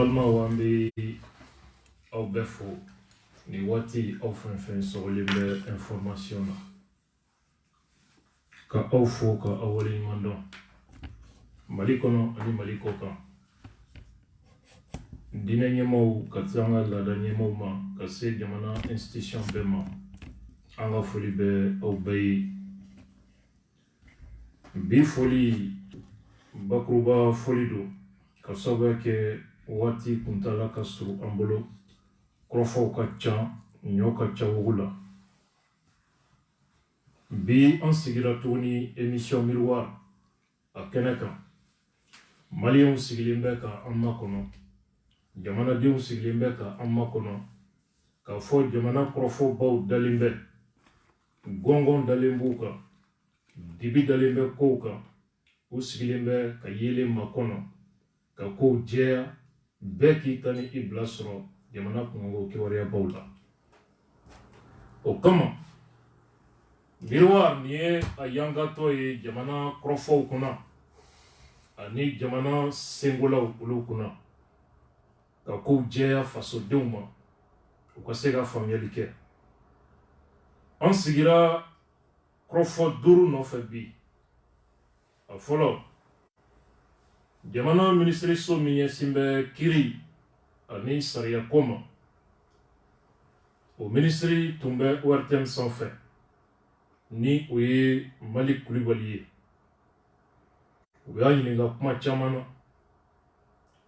Alma wambi au befo ni wati au fenfen sur les informations ka au fo ka awali mando malikono ani maliko kan dina nyemo ka tsanga la da nyemo ma ka se jamana institution bema anga foli be au bay bi foli bakruba foli do ka soba ke wati kuntala ka suru ambolo krofo ka cha nyoka cha wugula bi an sigira tuguni émission miroir a kɛnɛ kan maliyɛnw sigilen bɛ ka an makɔnɔ jamanadenw sigilen bɛ ka an makɔnɔ k'a fɔ jamana kɔrɔfɔbaw dalen bɛ gɔngɔn dalen b'u kan dibi dalen bɛ kow kan u sigilen bɛ ka yelen makɔnɔ ka kow jɛya bɛɛ k'i ta ni i bila sɔrɔ jamana kɔngɔ kibaruyabaw la o kama miroir ni ye a yangatɔ ye jamana kɔrɔfɔw kunna ani jamana sengolaw olu kunna ka kow jɛya fasodenw ma u ka se ka faamuyali kɛ an sigira kɔrɔfɔ 5 nɔfɛ bi a fɔlɔ jamana minisiriso min ɲɛsin bɛ kiri ani sariyako ma o minisiri tun bɛ ORTM sanfɛ ni o ye Malik Kulibali ye u y'a ɲininka kuma caman na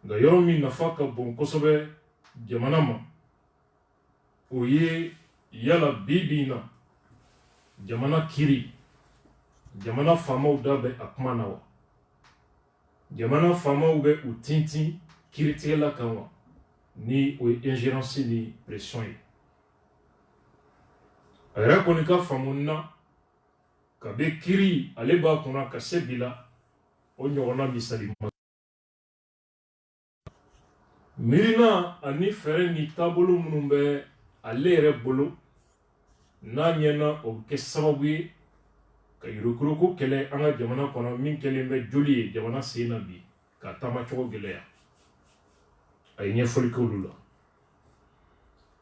nka yɔrɔ min nafa ka bon kosɛbɛ jamana ma o ye yala bi na jamana kiri jamana faamaw da bɛ a kuma na wa jamana faamaw bɛ u tintin kiritigɛla kan wa ni o ye ingérence ni pression ye a yɛrɛ kɔni ka faamu na ka bɛ kiri ale b'a kunna ka se bi la o ɲɔgɔnna misali ma mirina ani fɛɛrɛ ni taabolo minnu bɛ ale yɛrɛ bolo n'a ɲɛna o bɛ kɛ sababu ye ka yurukuruku kɛlɛ an ka jamana kɔnɔ min kɛlen bɛ joli ye jamana sen na bi ka taamacogo gɛlɛya a ye ɲɛfɔli kɛ olu la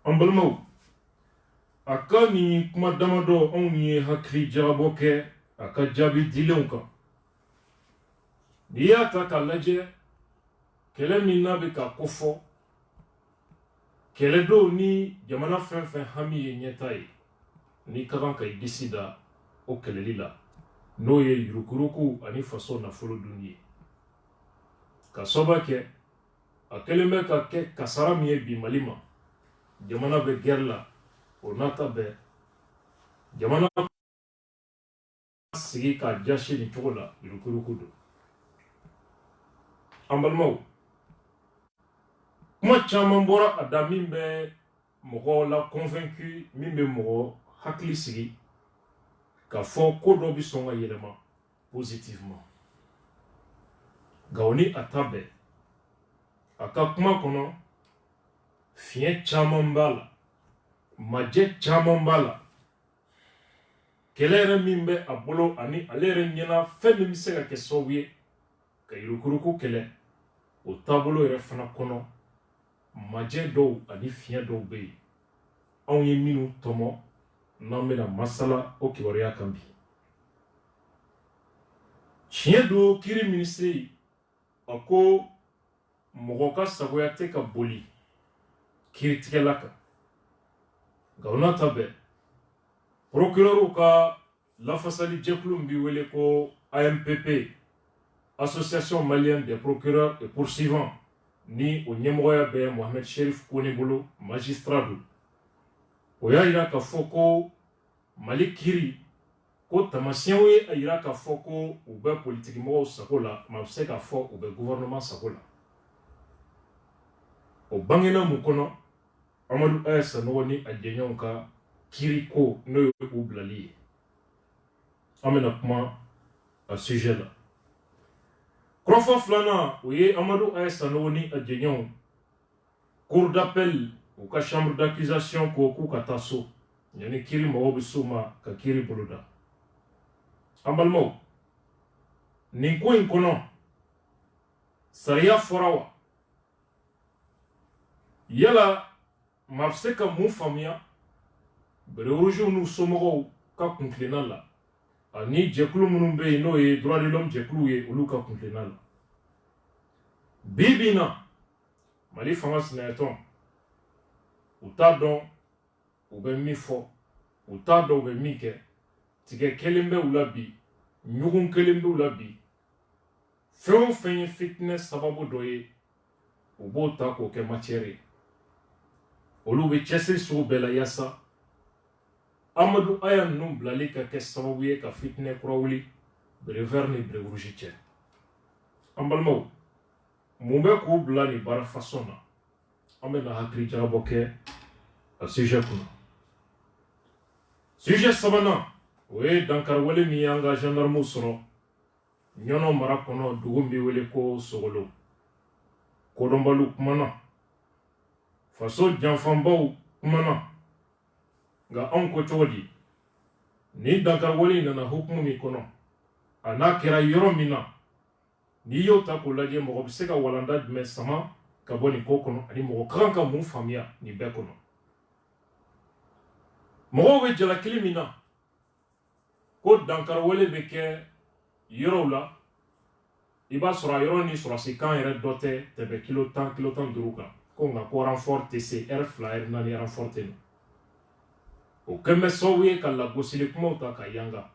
an balimaw a ka nin kuma damadɔ anw ye hakili jagabɔ kɛ a ka jaabi dilenw kan n'i y'a ta k'a lajɛ kɛlɛ min n'a bɛ ka kofɔ kɛlɛdenw ni jamana fɛn fɛn hami ye ɲɛta ye n'i ka kan ka i disi da o kɛlɛli la n'o ye yurukuruku ani faso nafolo dunni ye ka sababu kɛ a kɛlen bɛ ka kɛ kasara min ye bi Mali ma jamana bɛ guerre la o nata bɛɛ jamana sigi ka jasi ni cogo la yurukuruku don an balimaw kuma caman bɔra a da min bɛ mɔgɔ la convaincu min bɛ mɔgɔ hakili sigi ka fɔ ko dɔ bi sɔn ka yɛlɛma positivement nka o ni a ta bɛɛ a ka kuma kɔnɔ fiɲɛ caman b'a la majɛ caman b'a la kɛlɛ yɛrɛ min bɛ a bolo ani ale yɛrɛ ɲɛna fɛn min bɛ se ka kɛ sababu ye ka yurukuruku kɛlɛ o taabolo yɛrɛ fana kɔnɔ majɛ dɔw ani fiɲɛ dɔw bɛ yen anw ye minnu tɔmɔ n'an bɛna masala o kibaruya kan bi tiɲɛ don kiri minisiri a ko mɔgɔ ka sagoya tɛ ka boli kiritigɛla kan nka o n'a ta bɛɛ procureur ka lafasali jɛkulu min bɛ wele ko AMPP Association Malienne des Procureurs et Poursuivants ni o ɲɛmɔgɔya bɛ Mohamed Cherif Kone bolo magistrat don o y'a yira k'a fɔ ko Mali kiri ko tamasiyɛnw ye a yira k'a fɔ ko u bɛ politikimɔgɔw sago la ma bɛ se k'a fɔ u bɛ gouvernement sago la o bangena mun kɔnɔ Amadu Aya Sanogo ni a jɛɲɔgɔnw ka kiri ko n'o ye u bilali ye an bɛna kuma a sujet la kɔrɔfɔ filanan o ye Amadu Aya Sanogo ni a jɛɲɔgɔnw cour d'appel u ka chambre d'accusation ko k'u ka taa so yanni kiri mɔgɔw bɛ so ma ka kiri boloda an balimaw nin ko in kɔnɔ sariya fɔra wa yala ma bɛ se ka mun faamuya bere rouge n'u somɔgɔw ka kuntilenna la ani jɛkulu minnu bɛ yen n'o ye droit de l'homme jɛkulu ye olu ka kuntilenna la bi bi in na Mali fanga sinayɛtɔn u t'a dɔn u bɛ min fɔ u t'a dɔn u bɛ min kɛ tigɛ kelen bɛ u la bi ɲugun kelen bɛ u la bi fɛn o fɛn ye fitinɛ sababu dɔ ye u b'o ta k'o kɛ matière ye olu bɛ cɛsiri sugu bɛɛ la yaasa Amadou Aya ninnu bilali ka kɛ sababu ye ka fitinɛ kura wuli bere vert ni bere rouge cɛ an balimaw mun bɛ k'u bila nin baara façon na an bɛna hakili jagabɔ kɛ a sujet kunna sujet sabanan o ye dankari wale min ye an ka gendarmew sɔrɔ ɲɔnɔ mara kɔnɔ dugu min bɛ wele ko Sogolo kodɔnbaliw kumana faso janfanbaw kumana nka anw ko cogo di ni dankari wale nana hukumu min kɔnɔ a n'a kɛra yɔrɔ min na n'i y'o ta k'o lajɛ mɔgɔ bɛ se ka walanda jumɛn sama ka bɔ nin ko kɔnɔ ani mɔgɔ ka kan ka mun faamuya nin bɛɛ kɔnɔ mɔgɔw bɛ jalakili min na ko dankari wale bɛ kɛ yɔrɔw la i b'a sɔrɔ a yɔrɔ ni sɔrɔsi kan yɛrɛ dɔ tɛ tɛmɛ kilo 10 kilo 15 kan ko nka ko renfort tɛ se heure 2 heure 4 renfort tɛ o kɛn bɛ sababu ye ka lagosili kumaw ta ka yanga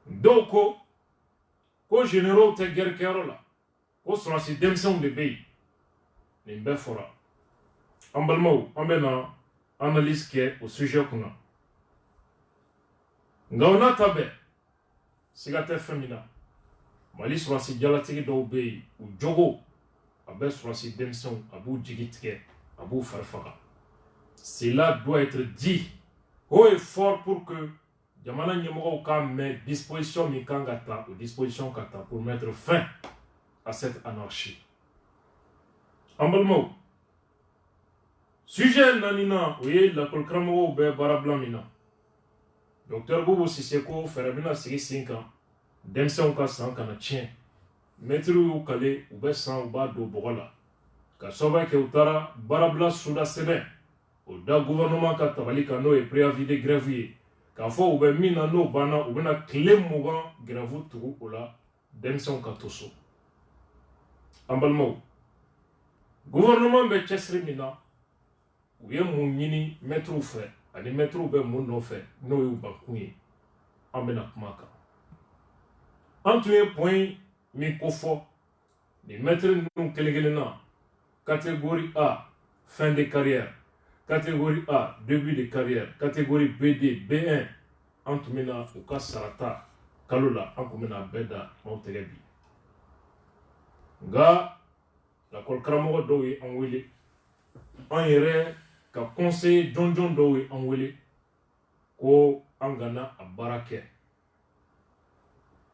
dɔw ko généraux tɛ guerre kɛyɔrɔ la ko sɔrɔsi denmisɛnw de bɛ yen nin bɛɛ fɔra an balimaw an bɛna analyse kɛ o sujet kunna nka o n'a ta bɛɛ siga tɛ fɛn min na Mali sɔrɔsi jalatigi dɔw bɛ yen u jogo a bɛ sɔrɔsi denmisɛnw a b'u jigi tigɛ a b'u fari faga cela doit être dit haut et fort pour que jamana ɲɛmɔgɔw ka mɛn disposition min kan ka ta o disposition ka ta pour mettre fin à cette anarchie an balimaw sujet naaninan o ye lakɔli karamɔgɔw bɛ baarabila min na docteur Bobo Sise ko fɛɛrɛ bɛna sigi sen kan denmisɛnw ka san kana tiɲɛ mɛtiriw y'u kale u bɛ san u b'a don bɔgɔ la ka sababu kɛ u taara baarabila suda sɛbɛn o da gouvernement ka tabali kan n'o ye préavis de grève ye k'a fɔ u bɛ min na n'o banna u bɛna tile 20 grève tugu o la denmisɛnw ka to so an balimaw gouvernement bɛ cɛsiri min na u ye mun ɲini mɛtiriw fɛ ani mɛtiriw bɛ mun nɔfɛ n'o y'u bankun ye an bɛna kuma kan an tun ye point min kofɔ nin mɛtiri ninnu kelen-kelen na catégorie A fin de carrière catégorie A début de carrière catégorie BD B1 an tun bɛna u ka sarata kalo la an tun bɛna bɛɛ da anw tɛgɛ bi nka lakɔli karamɔgɔ dɔw ye an wele an yɛrɛ ka conseiller jɔnjɔn dɔw ye an wele ko an kana a baara kɛ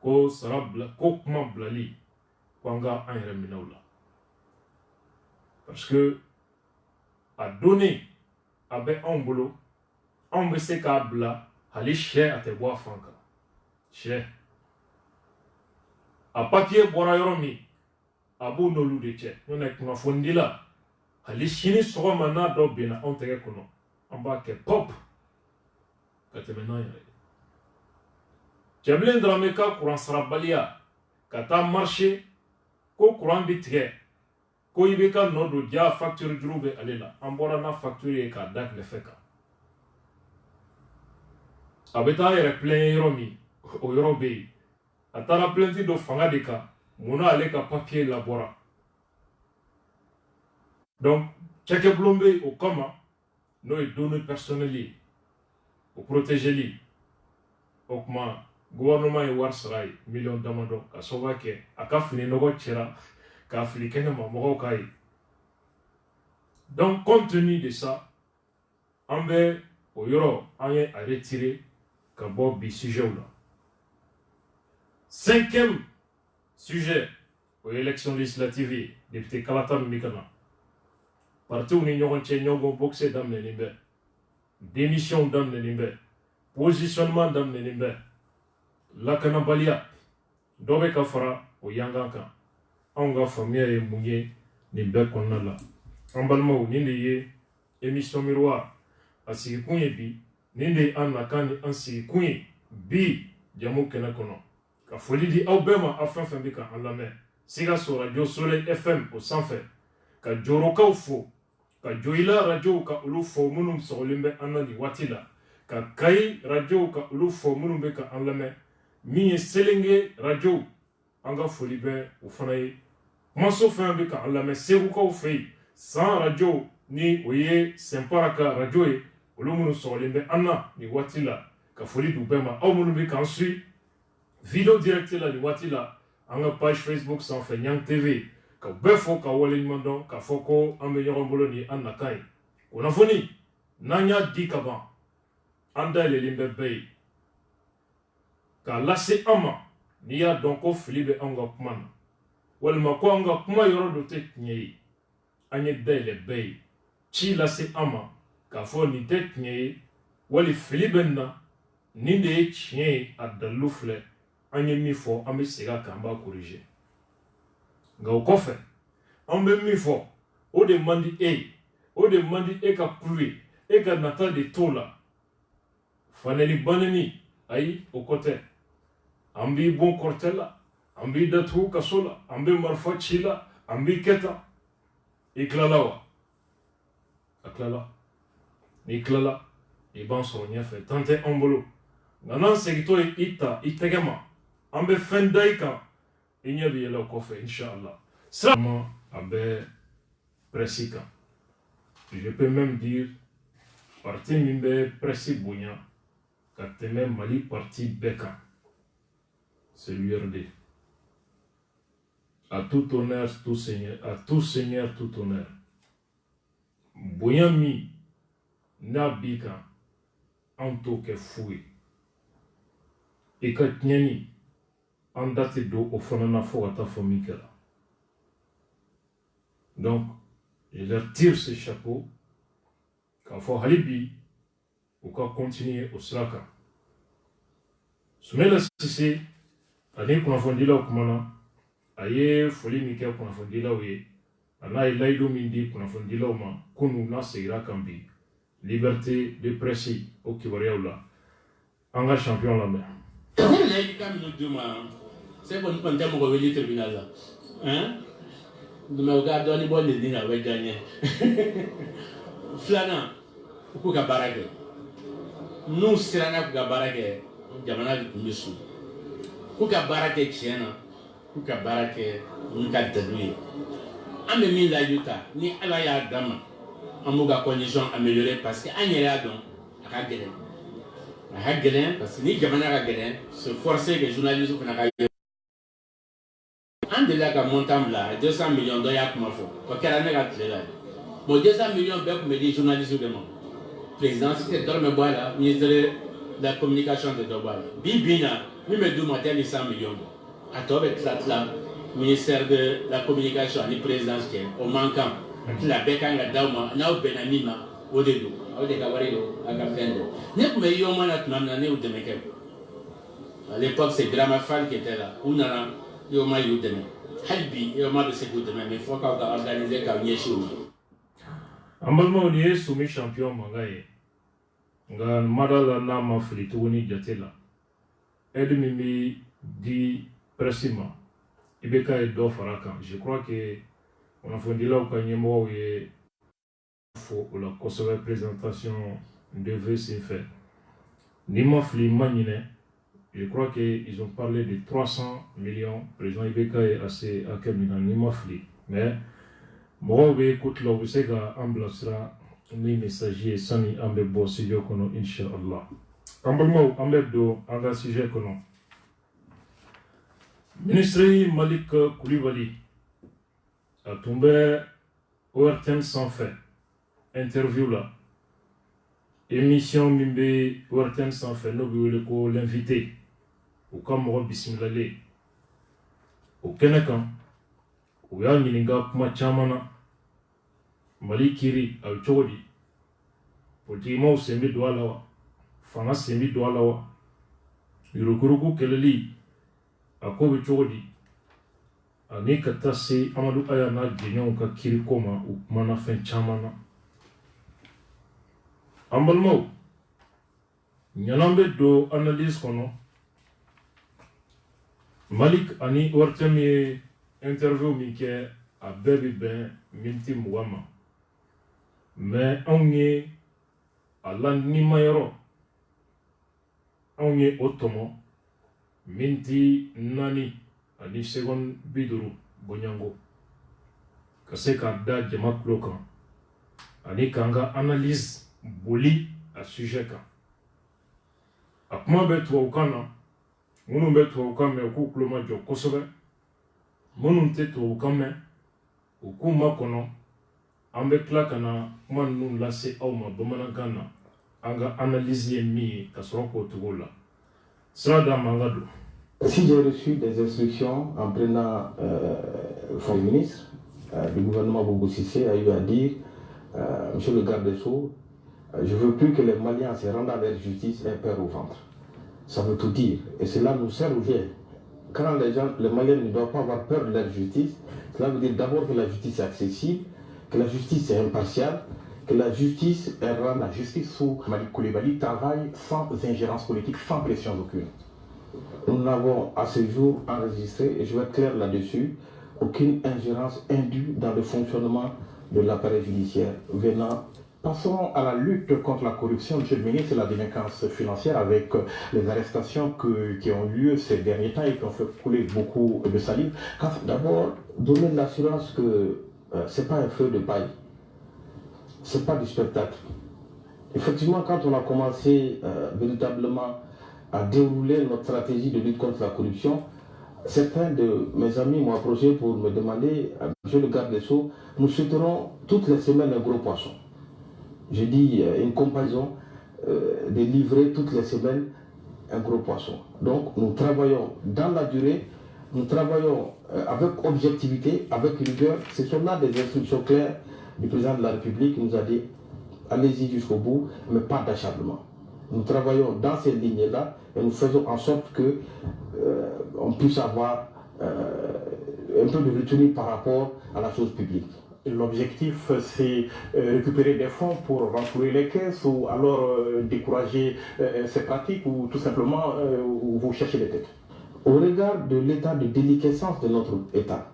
ko sara bila ko kuma bilali ko an ka an yɛrɛ minɛ o la parce que a donné a bɛ anw bolo anw bɛ se k'a bila hali sɛ a tɛ bɔ a fan kan sɛ a papier bɔra yɔrɔ min a b'u n'olu de cɛ n'o tɛ kunnafonidila hali sini sɔgɔma n'a dɔ binna anw tɛgɛ kɔnɔ an b'a kɛ pop ka tɛmɛ n'an yɛrɛ ye cɛbilen Daramɛ ka kuran sarabaliya ka taa marché ko kuran bi tigɛ ko i bɛ ka nɔ don ja facture juru bɛ ale la an bɔra n'a facture ye k'a da tilefɛ kan a bɛ taa yɛrɛ plaint yɔrɔ min o yɔrɔ bɛ yen a taara plainte dɔ fanga de kan munna ale ka papier labɔra donc cɛkɛbulon bɛ o kama n'o ye données personnelles ye o protégeli o kuma gouvernement ye wari sara ye million damadɔ ka sababu kɛ a ka fini nɔgɔ cɛra k'a fili kɛnɛma mɔgɔw k'a ye donc compte tenu de ça an bɛ o yɔrɔ an ye a retirer ka bɔ bi sujet la 5e sujet o ye élection législative ye député kalata min bɛ ka na partiw ni ɲɔgɔn cɛ ɲɔgɔn boxe daminɛnen bɛ démission daminɛnen bɛ positionnement daminɛnen bɛ lakanabaliya dɔ bɛ ka fara o yangan kan anw ka faamuya ye mun ye nin bɛɛ kɔnɔna la an balimaw nin de ye émission miroir a sigikun ye bi nin de an nakan ni an sigikun ye bi jamu kɛnɛ kɔnɔ ka foli di aw bɛɛ ma aw fɛn fɛn bɛ ka an lamɛn Sikaso radio Soleil FM o sanfɛ ka jɔrɔkaw fo ka Joyila radio ka olu fo minnu sɔgɔlen bɛ an na nin waati la ka Kayi radio ka olu fo minnu bɛ ka an lamɛn min ye Selenge radio an ka foli bɛ o fana ye kumaso fɛn bɛ ka an lamɛn Segukaw fɛ yen San radio ni o ye Sɛnparaka radio ye olu minnu sɔgɔlen bɛ an na nin waati la ka foli d'u bɛɛ ma aw minnu bɛ k'an suit vidéo direct la nin waati la an ka page Facebook sanfɛ Ɲang TV ka bɛɛ fɔ ka waleɲuman dɔn k'a fɔ ko an bɛ ɲɔgɔn bolo ni an nakan ye kunnafoni n'an y'a di ka ban an dayɛlɛlen bɛ bɛɛ ye k'a lase an ma n'i y'a dɔn ko fili bɛ an ka kuma na walima ko an ka kuma yɔrɔ dɔ tɛ tiɲɛ ye an ye dayɛlɛ bɛɛ ye ci lase an ma k'a fɔ nin tɛ tiɲɛ ye wali fili bɛ nin na nin de ye tiɲɛ ye a dalilu filɛ an ye min fɔ an bɛ segin a kan an b'a corriger nka o kɔfɛ an bɛ min fɔ o de man di e ye o de man di e ka kulu ye e ka nata de t'o la fanɛli banɛni ayi o kɔ tɛ an b'i bon kɔrɔtɛ la an b'i datugu kaso la an bɛ marifa ci la an b'i kɛ tan i tilala wa a tilala n'i tilala i b'an sɔrɔ ɲɛfɛ tan tɛ an bolo nka n'an segintɔ ye i ta i tɛgɛ ma an bɛ fɛn da i kan i ɲɛ bɛ yɛlɛ o kɔfɛ inshallah sira ma a bɛ presse kan je peux même dire parti min bɛ presse bonya ka tɛmɛ Mali parti bɛɛ kan c'est l'URD. À tout honneur, tout seigneur, à tout seigneur, tout honneur. Bonya mi n'a bi kan an t'o kɛ fu ye i ka tiɲɛni an da tɛ don o fana na fo ka taa fɔ min kɛra donc je leur tire ce chapeau k'a fɔ hali bi u ka continuer o sira kan Sumela Sise ani kunnafonidilaw kumana a ye foli min kɛ kunnafonidilaw ye a n'a ye layidu min di kunnafonidilaw ma kunu n'a segira kan bi liberté de presse o kibaruyaw la an ka champion lamɛn layidu kan minnu d'u ma c'est kɔni tɛ mɔgɔ wele tribunal la mais o ka dɔɔni bɔ nin na o bɛ diya n ye filanan u k'u ka baara kɛ n'u siranna k'u ka baara kɛ jamana de tun bɛ so k'u ka baara kɛ tiɲɛ na k'u ka baara kɛ n'u ka dalu ye an bɛ min layidu ta ni ala y'a d'an ma an b'u ka condition améliorer parce que an yɛrɛ y'a dɔn a ka gɛlɛn parce que ni jamana ka gɛlɛn c'est forcé que journalistes fana ka ye an delila ka montant bila 200 millions dɔ y'a kuma fɔ o kɛra ne ka tile la bon 200 millions bɛɛ tun bɛ di journalistes de ma présidence tɛ dɔrɔmɛ bɔ a la ministre de la communication tɛ dɔ bɔ a la bi na min bɛ d'u ma tɛ ni 100 millions bɔ a tɔ bɛ tila ministère de la communication ani présidence cɛ o man kan a tila bɛɛ kan ka d'aw ma n'aw bɛnna min ma o de don aw de ka wari don aw ka fɛn don ne tun bɛ yɔrɔ na tuma min na ne y'u dɛmɛ kɛ à l'époque c'est Birama Fall qui était là u nana yɔrɔ y'u dɛmɛ hali bi yɔrɔ bɛ se k'u dɛmɛ mais fɔ k'aw ka organiser k'aw ɲɛsin o ma. an balimaw nin ye Sumi champion mankan ye nka mada la n'a ma fili tuguni jate la aide min bɛ di presse ma i bɛ k'a ye dɔ fara a kan je crois que kunnafonidilaw ka ɲɛmɔgɔw ye fo o la kosɛbɛ présentation de vœux sen fɛ n'i ma fili ma ɲinɛ je crois que ils ont parlé de 300 millions président IBK ye a se hakɛ min na n'i ma fili mais mɔgɔw bɛ ko tila u bɛ se ka an bilasira ni message ye sani an bɛ bɔ studio kɔnɔ inshallah an balimaw an bɛ don an ka sujet kɔnɔ ministre Malik Kulibali a tun bɛ ORTM sanfɛ interview la émission min bɛ ORTM sanfɛ n'o bɛ wele ko l'invité u ka mɔgɔ bisimilalen o kɛnɛ kan u y'a ɲininka kuma caman na Mali kiri a bɛ cogo di politikimaw sen bɛ don a la wa fanga sen bɛ don a la wa yurukuruku kɛlɛli a ko bɛ cogo di ani ka taa se Amadou Aya n'a jɛɲɔgɔnw ka kiriko ma u kumana fɛn caman na. An balimaw, ɲanan bɛ don analyse kɔnɔ, Malik ani Ortem ye interview min kɛ a bɛɛ bɛ bɛn miniti 20 ma, mais anw ye a lanimayɔrɔ anw ye o tɔmɔ miniti 4 ani seconde 50 bɔɲanko ka se k'a da jama tulo kan ani k'an ka analyse boli a sujet kan. A kuma bɛ tubabukan na, minnu bɛ tubabukan mɛn u k'u tulo majɔ kosɛbɛ, minnu tɛ tubabukan mɛn u k'u makɔnɔ. An bɛ tila ka na kuma ninnu lase aw ma bamanankan na, an ka analyse ye min ye ka sɔrɔ k'o togo la. Sira d'an ma an ka don. Si j'ai reçu des instructions en prenant Premier ministre, le gouvernement Bobo Cissé a eu à dire, Monsieur le garde des Sceaux, je ne veux plus que les Maliens se rendent à leur justice un père au ventre. Ça veut tout dire. Et cela nous sert bien. Quand les Maliens ne doivent pas avoir peur de leur justice, cela veut dire d'abord que la justice est accessible, que la justice est impartiale, que la justice rend la justice sous Malik Coulibaly travaille sans ingérence politique, sans pression aucune. Nous n'avons à ce jour enregistré, et je vais être clair là-dessus, aucune ingérence indue dans le fonctionnement de l'appareil judiciaire venant. Passons à la lutte contre la corruption, Monsieur le ministre, et la délinquance financière avec les arrestations qui ont eu lieu ces derniers temps et qui ont fait couler beaucoup de salive. D'abord, donner l'assurance que ce n'est pas un feu de paille, ce n'est pas du spectacle. Effectivement, quand on a commencé véritablement à dérouler notre stratégie de lutte contre la corruption, certains de mes amis m'ont approché pour me demander, Monsieur le garde des Sceaux, nous souhaiterons toutes les semaines un gros poisson. J'ai dit une comparaison de livrer toutes les semaines un gros poisson. Donc nous travaillons dans la durée, nous travaillons avec objectivité, avec rigueur. Ce sont là des instructions claires du président de la République qui nous a dit allez-y jusqu'au bout, mais pas d'acharnement. Nous travaillons dans ces lignes-là et nous faisons en sorte que on puisse avoir un peu de retenue par rapport à la chose publique. L'objectif, c'est récupérer des fonds pour renflouer les caisses ou alors décourager ces pratiques ou tout simplement vous cherchez des têtes. Au regard de l'état de déliquescence de notre État,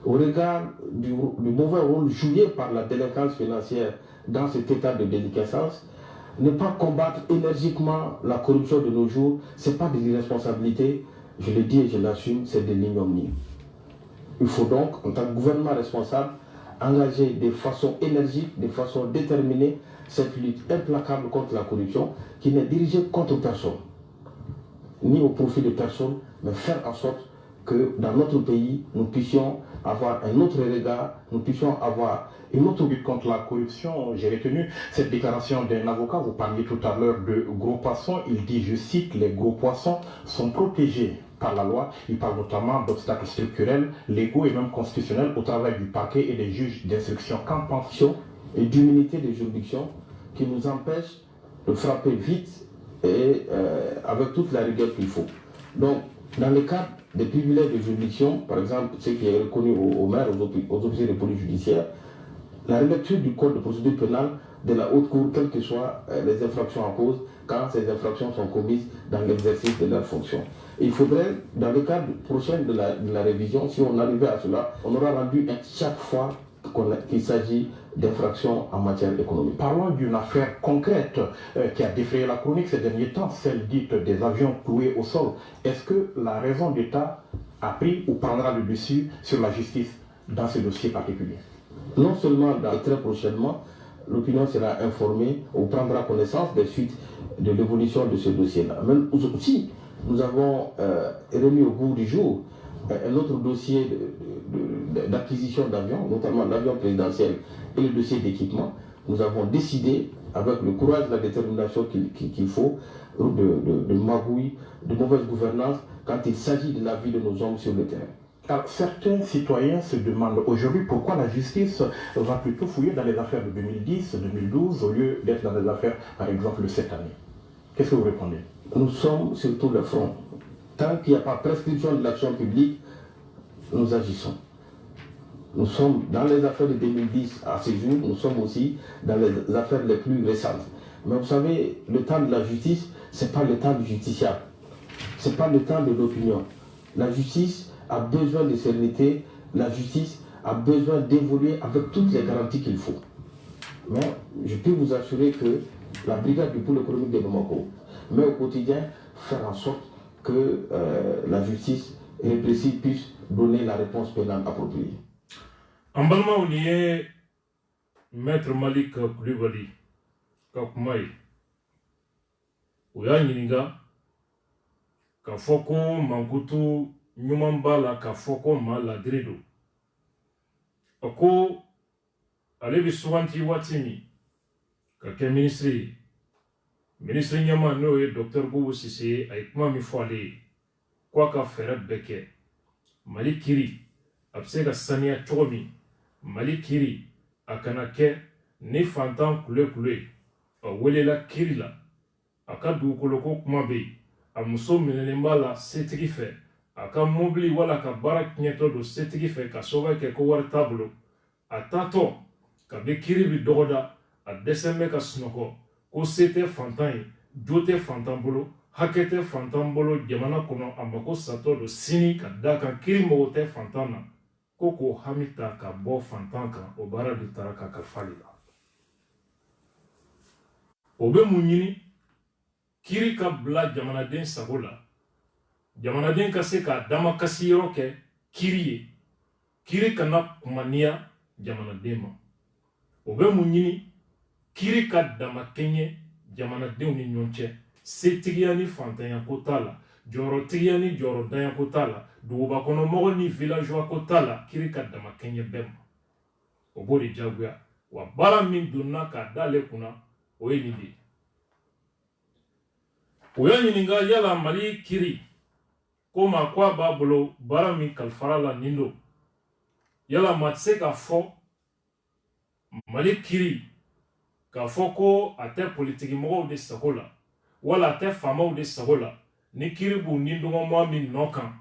au regard du mauvais rôle joué par la délinquance financière dans cet état de déliquescence, ne pas combattre énergiquement la corruption de nos jours, ce n'est pas de l'irresponsabilité, je le dis et je l'assume, c'est de l'ignominie. Il faut donc, en tant que gouvernement responsable, engager de façon énergique, de façon déterminée, cette lutte implacable contre la corruption qui n'est dirigée contre personne, ni au profit de personne, mais faire en sorte que dans notre pays, nous puissions avoir un autre regard, nous puissions avoir une autre lutte contre la corruption. J'ai retenu cette déclaration d'un avocat, vous parliez tout à l'heure de gros poissons, il dit, je cite, les gros poissons sont protégés par la loi. Il parle notamment d'obstacles structurels, légaux et même constitutionnels au travail du parquet et des juges d'instruction. Qu'en pension et d'humilité des juridictions qui nous empêchent de frapper vite et avec toute la rigueur qu'il faut. Donc, dans le cadre des privilèges de juridiction, par exemple, ce qui est reconnu aux maires, aux officiers de police judiciaire, la relecture du code de procédure pénale de la haute cour, quelles que soient les infractions en cause, quand ces infractions sont commises dans l'exercice de leurs fonctions. Il faudrait, dans le cadre prochain de la révision, si on arrivait à cela, on aura rendu chaque fois qu'il s'agit d'infractions en matière économique. Parlons d'une affaire concrète qui a défrayé la chronique ces derniers temps, celle dite des avions cloués au sol. Est-ce que la raison d'État a pris ou prendra le dessus sur la justice dans ce dossier particulier? Non seulement très prochainement, l'opinion sera informée ou prendra connaissance des suites de l'évolution de ce dossier-là. Même aussi, nous avons remis au bout du jour un autre dossier d'acquisition d'avions, notamment l'avion présidentiel et le dossier d'équipement. Nous avons décidé, avec le courage et la détermination qu'il faut, de magouille, de mauvaise gouvernance, quand il s'agit de la vie de nos hommes sur le terrain. Alors, certains citoyens se demandent aujourd'hui pourquoi la justice va plutôt fouiller dans les affaires de 2010, 2012, au lieu d'être dans des affaires, par exemple, de cette année. Qu'est-ce que vous répondez? Nous sommes sur tous les fronts. Tant qu'il n'y a pas prescription de l'action publique, nous agissons. Nous sommes dans les affaires de 2010 à ce jour, nous sommes aussi dans les affaires les plus récentes. Mais vous savez, le temps de la justice, ce n'est pas le temps du justiciable. Ce n'est pas le temps de l'opinion. La justice a besoin de sérénité, la justice a besoin d'évoluer avec toutes les garanties qu'il faut. Mais je peux vous assurer que la brigade du pôle économique de Bamako met au quotidien faire en sorte que la justice répressive puisse donner la réponse pénale appropriée. En balma on y est maître Malik Koulibaly Kakumaï Ouya Nininga Kafoko Mankutu Nyumambala Kafoko Maladrido Oko Alebi Souanti Watimi Kake ministre Nyama Noé Dr Boubou Sissé Aikma Mifwale Kwaka Ferret Beke Malik Kiri Absega Sania Chomi Mali Kiri Akanake ne fantan kule a welela kiri la a ka dugukoloko kuma be a muso minɛlenba la setigi fɛ a ka mobili wala ka baara tiɲɛtɔ don setigi fɛ ka sababu kɛ ko wari t'a bolo a taatɔ kabi kiri bi dɔgɔda a dɛsɛn bɛ ka sunɔgɔ ko se tɛ fantan ye jo tɛ fantan bolo hakɛ tɛ fantan bolo jamana kɔnɔ a mako satɔ don sini ka da kan kiri mago tɛ fantan na Koko hamita ka bo fantanka o bara di taraka ka falila. Obe munyini kiri ka bla jamanaden sagola. Jamanaden ka se ka dama kasi yoro ke kiri kiri kana kumania jamanaden ma. Obe munyini kiri ka dama kenye jamanaden ni nyonche. Setigia ni fantanya kotala. Joro tigia ni joro danya kotala. Duguba kono mogo ni villageois kotala kiri ka dama kenye bema. Obori jaguya. Wa bara min donna ka dale kuna oye nidi. Oya nyininga yala mali kiri. Koma kwa babolo bara min kalfara la nindo. Yala matse ka fo mali kiri. Ka fo ko ate politiki mogo de sagola. Wala ate fama de sagola. Ni kiri bu nindongo mwa min nokan.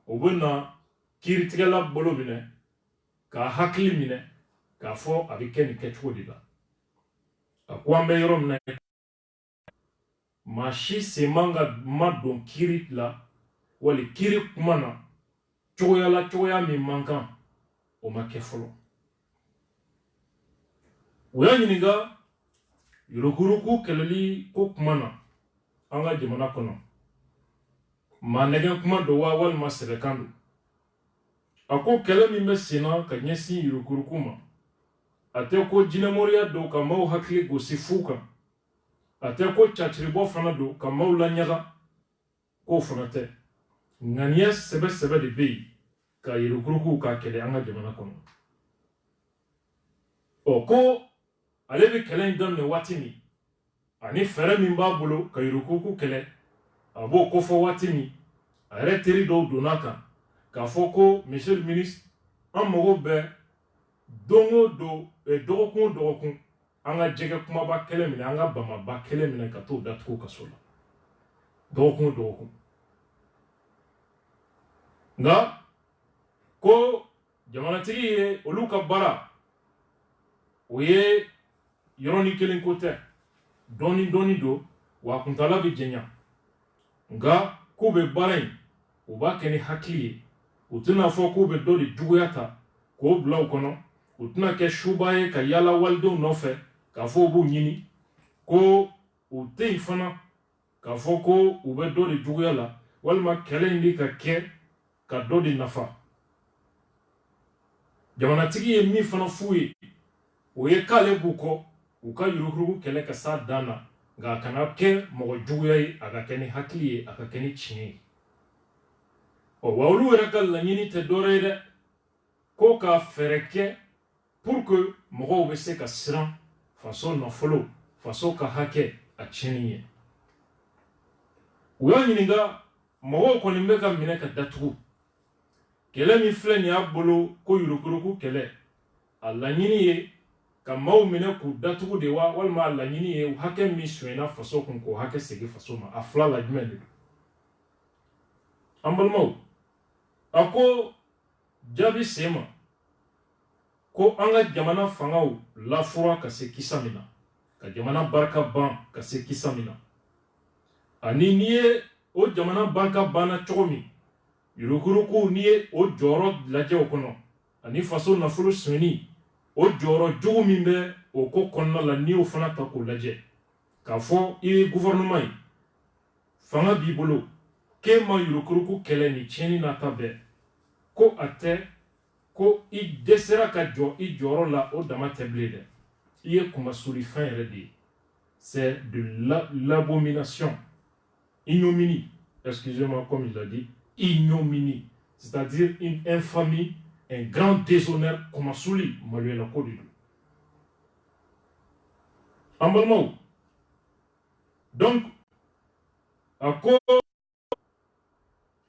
Obena kiri tigala bolo mine. Ka hakli mine. Ka fo abike ni ketwo dida. Akwambe yoro mne. Mashi semanga madon kiri la. Wali kiri kumana. Choya mi mankan. Oma kefolo. Uya nyiniga. Yurukuruku keleli ko kumana. Anga jimana kono. Ma negen kuma do wa wal maserekandu. Ako kele mi mesina ka nyesi yurukurukuma. Ate ko jinemoria do ka mau hakli go sifuka. Ate ko chachribo fana do ka mau lanyaga ko fanate. Ngania sebe de bei ka yurukuruku ka kele anga jamana kono. Oko alebi kele ndamne watini. Ani fere mimba bolo ka yurukuruku kele. Abo kofo watini are teri do donaka ka foko monsieur le ministre an mogo be dongo do e dogokun anga jege kuma ba kele mine anga bama ba kele mine ka to datuko kasola dogokun nga ko jamana tigi ye olu ka bara oye yoroni kelen kote doni do wa kuntala bi jenya nga kube barain uba keni hakli utuna fo kube do di juguyata ko bla kono utuna ke shubaye ka yala waldo nofe ka fo bu nyini ko ute ifana ka fo ko ube do di juguyala walma kele ndi ka ke ka do di nafa jamana tigi ye mi fana fuye oye kale buko uka yurukuruku kele ka sa dana nga kana ke mogo juguya aga keni hakli aga keni chini o wawlu reka la nyini te dorede ko ka fereke pour que mogo be se ka siran façon no follow façon ka hake a chini uya nyinga mogo ko nimbe ka mine ka datugu kele mi fle ni abolo ko yurukuruku kele alla nyini ye ka mau mine ku datugu de wa walma la nyini ye hake mi swena faso kun ko hake segi faso ma afla la jumende ambalmo ako jaabi sema ko an ka jamana fangaw lafura ka se kisa min na ka jamana barika ban ka se kisa min na ani n'i ye o jamana barika banna cogo min yurukuruku n'i ye o jɔyɔrɔ lajɛ o kɔnɔ ani faso nafolo sonyɛni o jɔyɔrɔ jugu min bɛ o ko kɔnɔna la n'i y'o fana ta k'o lajɛ k'a fɔ i ye gouvernement ye fanga b'i bolo k'e ma yurukuruku kɛlɛ ni tiɲɛni n'a ta bɛɛ ko a tɛ ko i dɛsɛra ka jɔ i jɔyɔrɔ la o dama tɛ bilen dɛ i ye kunmasuli fɛn yɛrɛ de ye c'est de l'abomination ignominie excusez-moi comme il l'a dit ignominie c'est-à-dire une infamie un grand déshonneur kunmasuli maloyala ko de don an balimaw donc a ko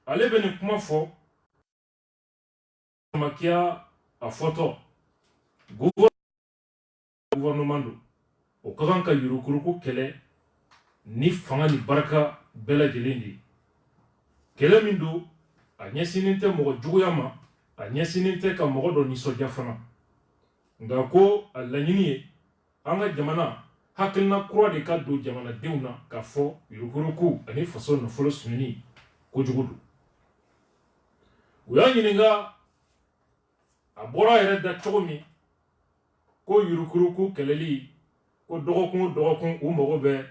ale bɛ nin kuma fɔ makia a fɔtɔ gouvernement do o ka kan ka yurukuruku kɛlɛ ni fanga ni barika bɛɛ lajɛlen de ye kɛlɛ min do a ɲɛsinnen tɛ mɔgɔ juguya ma a ɲɛsinnen tɛ ka mɔgɔ dɔ nisɔndiya fana nka ko a laɲini ye an ka jamana hakilina kura de ka don jamanadenw na k'a fɔ yurukuruku ani faso nafolo sonyɛni kojugu do u y'a ɲininka a bɔra a yɛrɛ da cogo min ko yurukuruku kɛlɛli ko dɔgɔkun o dɔgɔkun u mago bɛ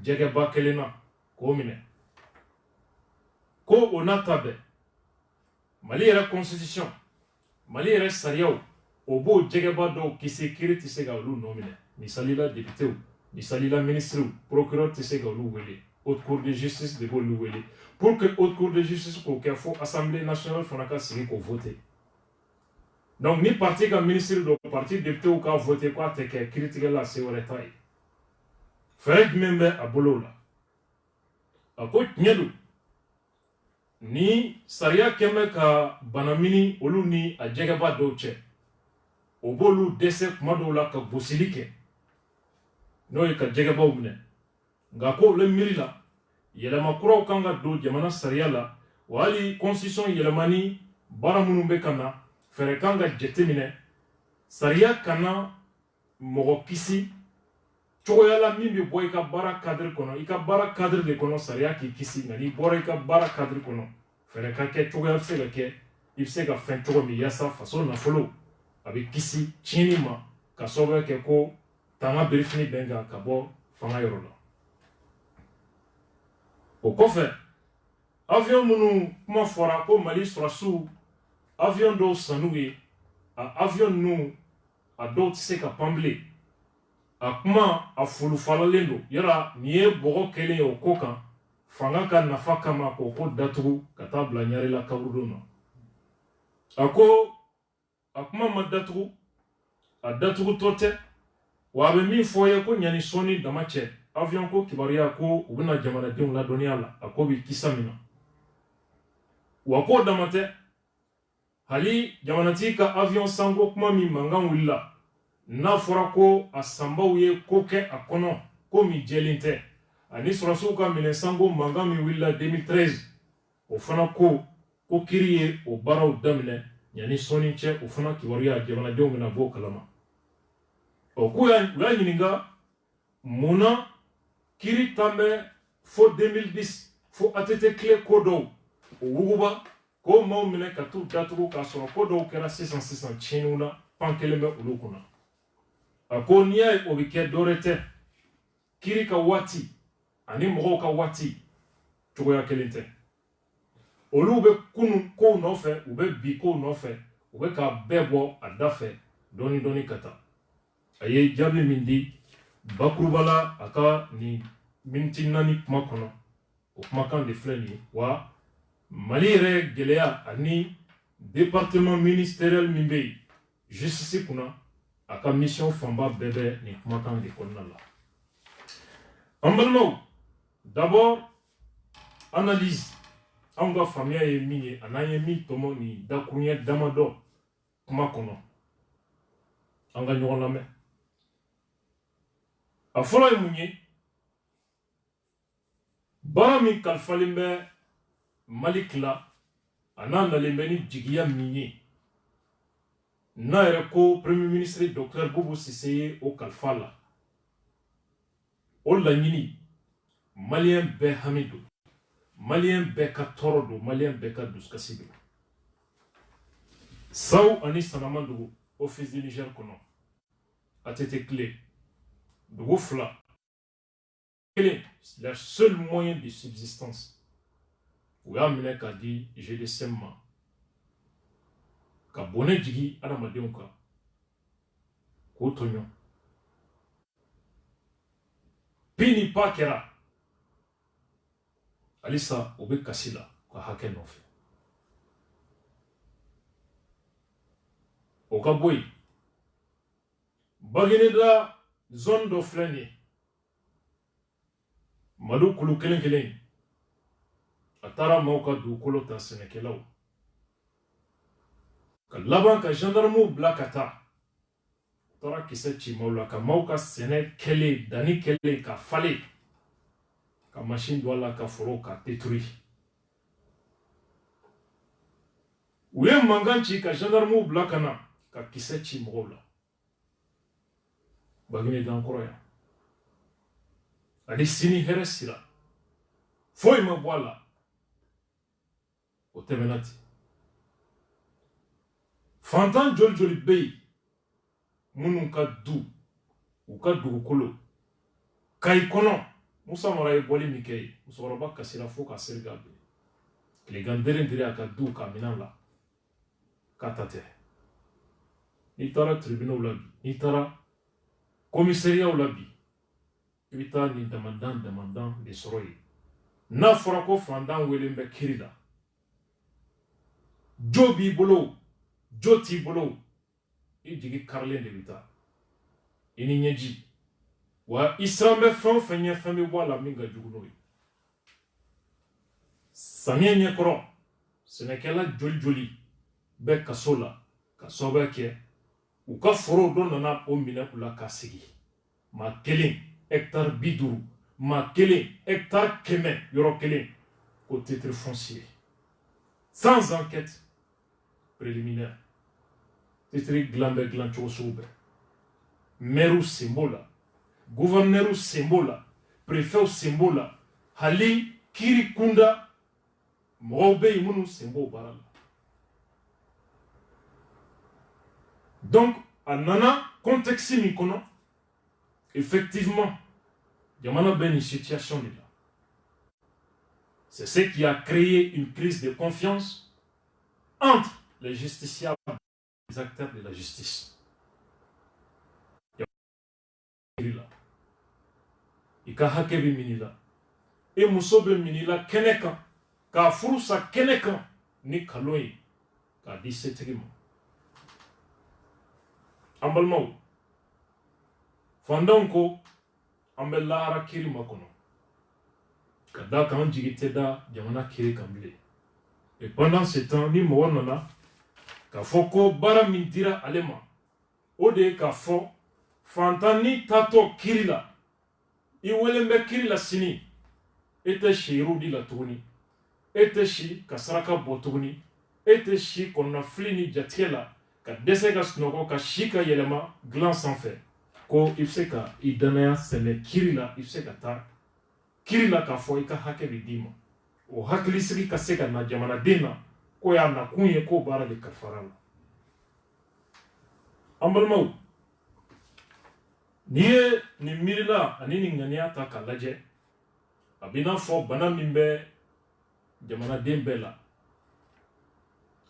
jɛgɛba kelen na k'o minɛ ko o n'a ta bɛɛ mali yɛrɛ constitution mali yɛrɛ sariyaw o b'o jɛgɛba dɔw kisi kiiri tɛ se ka olu nɔ minɛ misalila députéw misalila ministrew procureur tɛ se ka olu wele haute cour de justice de b'olu wele pour que haute cour de justice k'o kɛ fo assemblée nationale fana ka sigi k'o voter donc ni parti ka ministre dɔ parti députéw ka voter k'a tɛ kɛ kiiritigɛ la se wɛrɛ t'a ye fɛɛrɛ jumɛn bɛ a bolo la a ko tiɲɛ don ni sariya kɛmɛ ka banamini olu ni a jɛgɛba dɔw cɛ o b'olu dɛsɛ kuma dɔw la ka gosili kɛ n'o ye ka jɛgɛbaw minɛ nka ko olu miiri la yɛlɛma kuraw kan ka don jamana sariya la wa hali constitution yɛlɛmani baara minnu bɛ ka na fɛɛrɛ kan ka jateminɛ sariya kana mɔgɔ kisi cogoya la min bɛ bɔ i ka baara cadre kɔnɔ i ka baara cadre de kɔnɔ sariya k'i kisi nka n'i bɔra i ka baara cadre kɔnɔ fɛɛrɛ ka kɛ cogoya bɛ se ka kɛ i bɛ se ka fɛn cogo min yaasa faso nafolo a bɛ kisi tiɲɛni ma ka sababuya kɛ ko tanga berefini bɛn kan ka bɔ fanga yɔrɔ la o kɔfɛ avion minnu kuma fɔra ko mali sɔrɔsiw avion dɔw sanu ye a avion ninnu a dɔw tɛ se ka pan bilen a kuma a folofalalen don yala nin ye bɔgɔ kɛlen ye o ko kan fanga ka nafa kama k'o ko datugu ka taa bila ɲarela kaburudon na a ko a kuma ma datugu a datugutɔ tɛ wa a bɛ min fɔ ye ko ɲani sɔnni dama cɛ avion ko kibaruya ko u bɛna jamanadenw ladɔnniya la a ko bɛ kisa min na wa k'o dama tɛ hali jamanatigi ka avion sanko kuma min mankan wulila n'a fɔra ko a sanbaw ye ko kɛ a kɔnɔ ko min jɛlen tɛ ani sɔrɔsiw ka minɛ sanko mankan min wulila 2013 o fana ko kiiri ye o baaraw daminɛ yanni sɔnni cɛ o fana kibaruya jamanadenw bɛna bɔ o kalama u y'a ɲininka mun na kiiri tan bɛ fo 2010 fo ATT tile ko dɔw o wuguba k'o maaw minɛ ka t'u datugu k'a sɔrɔ ko dɔw kɛra sisan tiɲɛniw na pan kelen bɛ olu kunna a ko n'i y'a ye o bɛ kɛ dɔwɛrɛ tɛ kiiri ka waati ani mɔgɔw ka waati cogoya kelen tɛ olu bɛ kunun kow nɔfɛ u bɛ bi kow nɔfɛ u bɛ k'a bɛɛ bɔ a da fɛ dɔɔni dɔɔni ka taa a ye jaabi min di bakuruba la a ka nin miniti 4 kuma kɔnɔ o kumakan de filɛ nin ye wa mali yɛrɛ gɛlɛya ani département ministériel min bɛ yen justice kunna a ka mission fanba bɛɛ bɛ nin kumakan de kɔnɔna la an balimaw d'abord analyse anw ka faamuya ye min ye a n'an ye min tɔmɔ nin dakuruɲɛ damadɔ kuma kɔnɔ an ka ɲɔgɔn lamɛn a fɔlɔ ye mun ye baara min kalifalen bɛ mali tila a n'a nalen bɛ ni jigiya min ye n'a yɛrɛ ko premier ministre Dr Bobo Cissé ye o kalifa la o laɲini malien bɛɛ hami don malien bɛɛ ka tɔɔrɔ don malien bɛɛ ka dusukasi don saw ani sanama dugu office du Niger kɔnɔ a tɛ clé dugu fila kelen la seule moyen de subsistance u y'a minɛ k'a di GDSM ma ka bɔnɛ jigi adamadenw kan k'o tɔɲɔ bi ni pa kɛra halisa o bɛ kasi la ka hakɛ nɔfɛ o ka bɔ yen Bagineda zone dɔ filɛ nin ye Madu kulu kelen kelen a taara maaw ka dugukolo ta sɛnɛkɛlaw ka laban ka gendarmew bila ka taa taara kisɛ ci maaw la ka maaw ka sɛnɛ kɛlen danni kɛlen ka falen ka machine don a la ka foro ka détruire u ye mankan ci ka gendarmew bila ka na ka kisɛ ci mɔgɔw la Bagineda kɔrɔ yan ani sini hɛrɛ sira foyi ma bɔ a la o tɛmɛna ten fantan joli joli bɛ yen minnu ka du u ka dugukolo Kayi kɔnɔ Musa Mara ye bɔli min kɛ yen musokɔrɔba kasira fo ka seri ka bin tilegan dere a ka du ka minɛn la k'a ta tɛ n'i taara tribunal la bi n'i taara commissariat la bi i bɛ taa nin damandan de sɔrɔ yen n'a fɔra ko fantan welen bɛ kiri la jo b'i bolo jo t'i bolo i jigi karilen de bɛ taa i ni ɲɛji wa i siran bɛ fɛn o fɛn ɲɛ fɛn bɛ bɔ a la min ka jugu n'o ye samiyɛ ɲɛkɔrɔ sɛnɛkɛla joli joli bɛ kaso la ka sababuya kɛ u ka foro dɔ nana o minɛ u la k'a sigi maa kelen hectare 50 maa kelen hectare 100 yɔrɔ kelen ko titre foncier sans enquête préliminaire titre dilan bɛ dilan cogo sugu bɛɛ maire sen b'o la gouverneur sen b'o la préfet sen b'o la hali kiiri kunda mɔgɔw bɛ yen minnu sen b'o baara la donc a nana contexte min kɔnɔ effectivement jamana bɛ nin situation de la c'est ce qui a créé une crise de confiance entre les justiciables et les acteurs de la justice i ka hakɛ bɛ minɛ la e muso bɛ minɛ la kɛnɛ kan k'a furu sa kɛnɛ kan ni kalon ye k'a di setigi ma an balimaw fandanw ko an bɛ lahara kiri makɔnɔ ka da kan an jigi tɛ da jamana kiri kan bilen et pendant ce temps ni mɔgɔ nana k'a fɔ ko baara min dira ale ma o de ye k'a fɔ fantan ni taatɔ kiri la i welen bɛ kiri la sini e tɛ si yiriw la tuguni e tɛ si ka saraka bɔ tuguni e tɛ si kɔnɔnafili ni jatigɛ la ka dɛsɛ ka sunɔgɔ ka si ka yɛlɛma dilan sanfɛ ko i bɛ se ka i danaya sɛnɛ kiri la i bɛ se ka taa kiri la k'a fɔ i ka hakɛ bɛ d'i ma o hakilisigi ka se ka na jamanaden na ko y'a nakun ye k'o baara de kalifara la an balimaw n'i ye nin miirila ani nin ŋaniya ta k'a lajɛ a b'i n'a fɔ bana min bɛ jamanaden bɛɛ la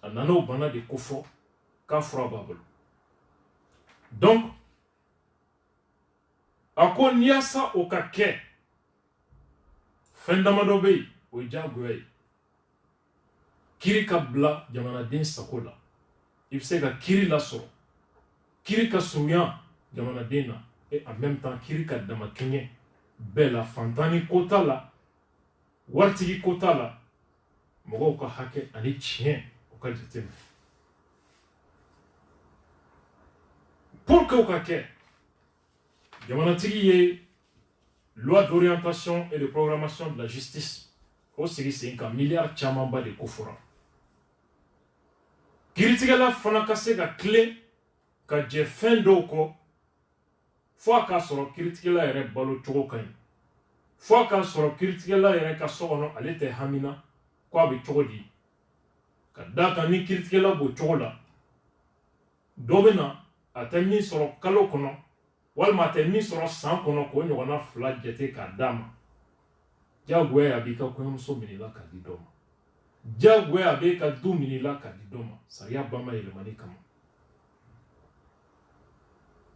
a nana o bana de kofɔ k'a fura b'a bolo donc a ko n'i yaasa o ka kɛ fɛn damadɔ bɛ yen o ye diyagoya ye kiri ka bila jamanaden sago la i bɛ se ka kiri lasɔrɔ kiri ka surunya jamanaden na et en même temps kiri ka damakɛɲɛ bɛɛ la fantani ko t'a la waritigi ko t'a la mɔgɔw ka hakɛ ani tiɲɛ o ka jateminɛ pour que o ka kɛ jamanatigi ye loi d'orientation et de programmation de la justice o sigi sen kan miliyari camanba de kofɔra kiiritigɛla fana ka se ka tilen ka jɛ fɛn dɔw kɔ fo a k'a sɔrɔ kiiritigɛla yɛrɛ balo cogo ka ɲi fo a k'a sɔrɔ kiiritigɛla yɛrɛ ka so kɔnɔ ale tɛ hamina ko a bɛ cogo di ka d'a kan ni kiiritigɛla b'o cogo la dɔ bɛ na a tɛ min sɔrɔ kalo kɔnɔ walima a tɛ min sɔrɔ san kɔnɔ k'o ɲɔgɔnna 2 jate k'a d'a ma diyagoya a b'i ka kɔɲɔmuso minɛla k'a di dɔ ma diyagoya a b'e ka du minɛla k'a di dɔ ma sariya ba ma yɛlɛmani kama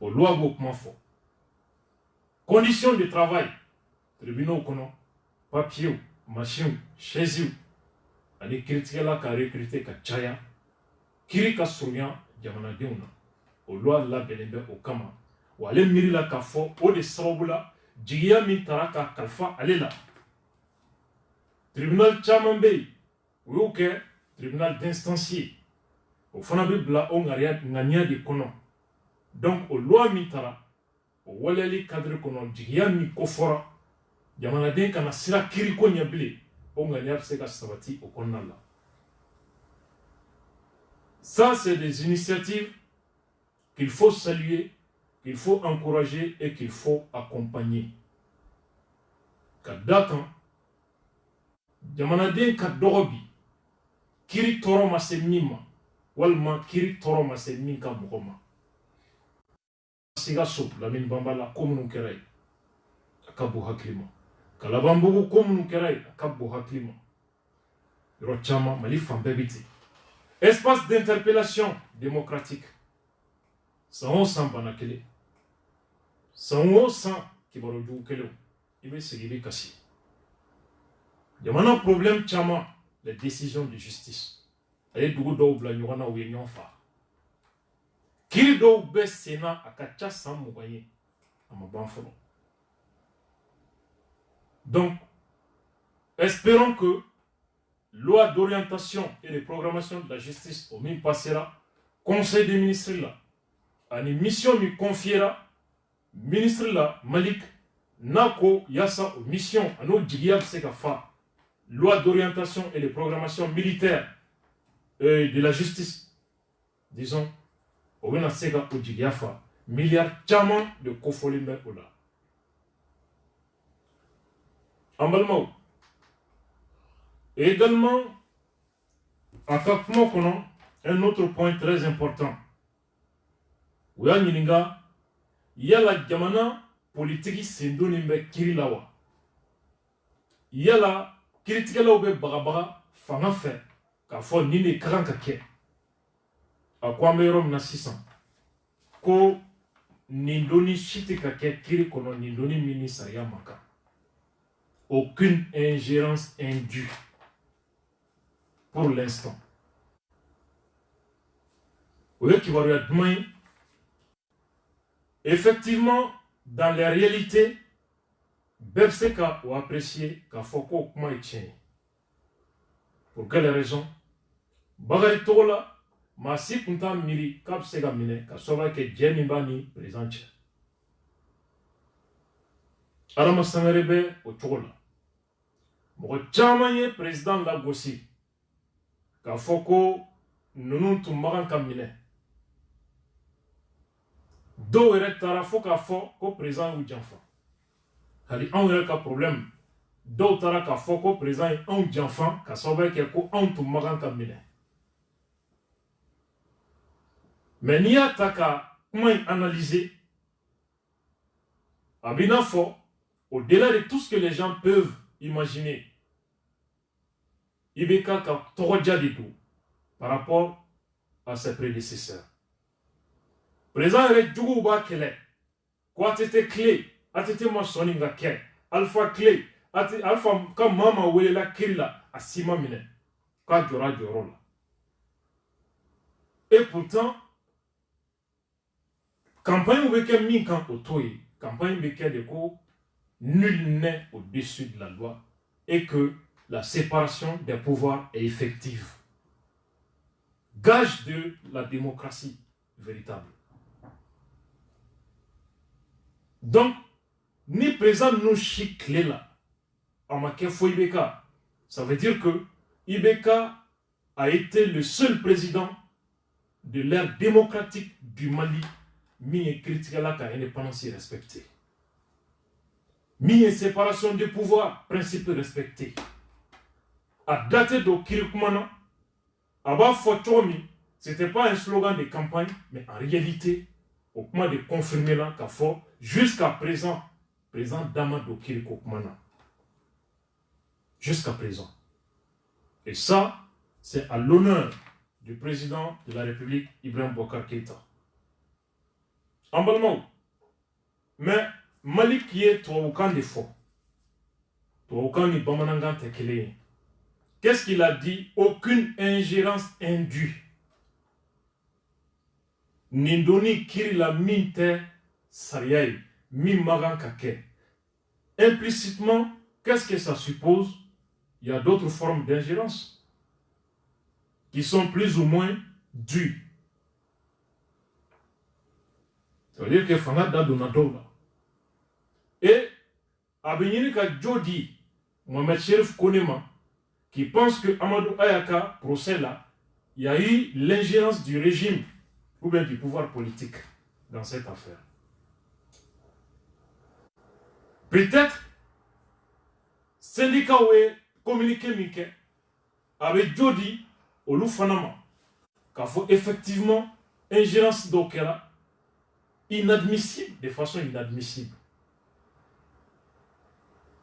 o loi b'o kuma fɔ conditions de travail tribunaux kɔnɔ papiers machines chaises ani kiiritigɛla ka recruter ka caya kiiri ka surunya jamanadenw na o loi labɛnnen bɛ o kama wa ale miirila k'a fɔ o de sababu la jigiya min tara ka kalifa ale la tribunal caman bɛ yen o y'o kɛ tribunal d'instance ye o fana bɛ bila o ŋaniya de kɔnɔ donc o loi min tara o waleyali cadre kɔnɔ jigiya min kofɔra jamanaden kana sira kiiri ko ɲɛ bilen o ŋaniya bɛ se ka sabati o kɔnɔna la ça c'est des initiatives qu'il faut saluer qu'il faut encourager et qu'il faut accompagner ka d'a kan jamanaden ka dɔgɔ bi kiiri tɔɔrɔ ma se min ma walima kiiri tɔɔrɔ ma se min ka mɔgɔ ma Sikaso Lamine Bambala ko minnu kɛra yen a ka bon hakili ma Kalabanbugu ko minnu kɛra yen a ka bon hakili ma yɔrɔ caman Mali fan bɛɛ bi ten espace d'interpellation démocratique san o san bana kelen san o san kibaru jugu kelen i bɛ sigi i bɛ kasi jamana problème caman les décisions de justice a ye dugu dɔw bila ɲɔgɔn na u ye ɲɔgɔn faa kiiri dɔw bɛ sen na a ka ca san 20 ye a ma ban fɔlɔ donc espérons que loi d'orientation et de programmation de la justice au min passera conseil des ministres là ani mission mi confiera ministre la Malik Nako Yassa mission ano jigiya bɛ se ka fa loi d'orientation et de programmation militaire de la justice disons o bɛna se ka o jigiya fa milliards caman de kofɔlen bɛ o la an balimaw et également a ka kuma kɔnɔ un autre point très important o y'a ɲininka yala jamana politiki sen donnen bɛ kiiri la wa yala kiiritigɛlaw bɛ bagabaga fanga fɛ k'a fɔ nin de ka kan ka kɛ a ko an bɛ yɔrɔ min na sisan ko nin donni si tɛ ka kɛ kiiri kɔnɔ nin donni min ni sariya ma kan aucune ingérence indue pour l'instant o ye kibaruya duman ye effectivement dans la réalité bɛɛ bɛ se ka o apprécier k'a fɔ ko kuma ye tiɲɛ ye pour quelle raison Bakari Togo la maa si tun t'a miiri k'a bɛ se ka minɛ ka sababu kɛ jɛ min b'a ni président cɛ Adama Sangare bɛ o cogo la mɔgɔ caman ye président lagosi k'a fɔ ko ninnu tun man kan ka minɛ dɔw yɛrɛ taara fo k'a fɔ ko président y'u janfa hali anw yɛrɛ ka problème dɔw taara k'a fɔ ko président ye anw janfa ka sababu kɛ ko anw tun man kan ka minɛ mais n'i y'a ta ka kuma in analyser a b'i n'a fɔ au-delà de tout ce que les gens peuvent imaginer IBK ka tɔgɔja de don par rapport à ses prédécesseurs président yɛrɛ juguw b'a kɛlɛ ko ATT clé ATT ma sɔnni ka kɛ Alpha clé Alpha ka maa ma welela kiiri la a si ma minɛ k'a jɔra a jɔyɔrɔ la et pourtant campagne bɛ kɛ min kan o t'o ye campagne bɛ kɛ de ko nul n'est au-dessus de la loi et que la séparation des pouvoirs est effective gage de la démocratie véritable. Donc, ni président nous chic là, en maquet fo IBK, ça veut dire que IBK a été le seul président de l'ère démocratique du Mali, mi est critiqué là car l'indépendance est respectée. Mi est séparation des pouvoirs, principe respecté. À dater de Kirikumana, Aba Fotomi, ce n'était pas un slogan de campagne, mais en réalité, au point de confirmer là qu'à fort, jusqu'à présent, président Damado Kirikumana. Jusqu'à présent. Et ça, c'est à l'honneur du président de la République, Ibrahim Boubacar Keïta. En Balmaou. Mais Mali qui est Touaoukan des faux. Touaoukan ni Bamanangan Tekele. Qu'est-ce qu'il a dit? Aucune ingérence indue. Nindoni kiri la minte sariaï, mi magan kake. Implicitement, qu'est-ce que ça suppose? Il y a d'autres formes d'ingérence qui sont plus ou moins dues. Ça veut dire que Fanada Donadola. Et Abenyika Jodi, Mohamed Sherif Konema, qui pense que Amadou Ayaka, procès là, il y a eu l'ingérence du régime ou bien du pouvoir politique dans cette affaire. Peut-être, syndicat ou communiqué Mike, avec Jodi, au Loufanama, qu'il faut effectivement ingérence d'Okera, inadmissible, de façon inadmissible.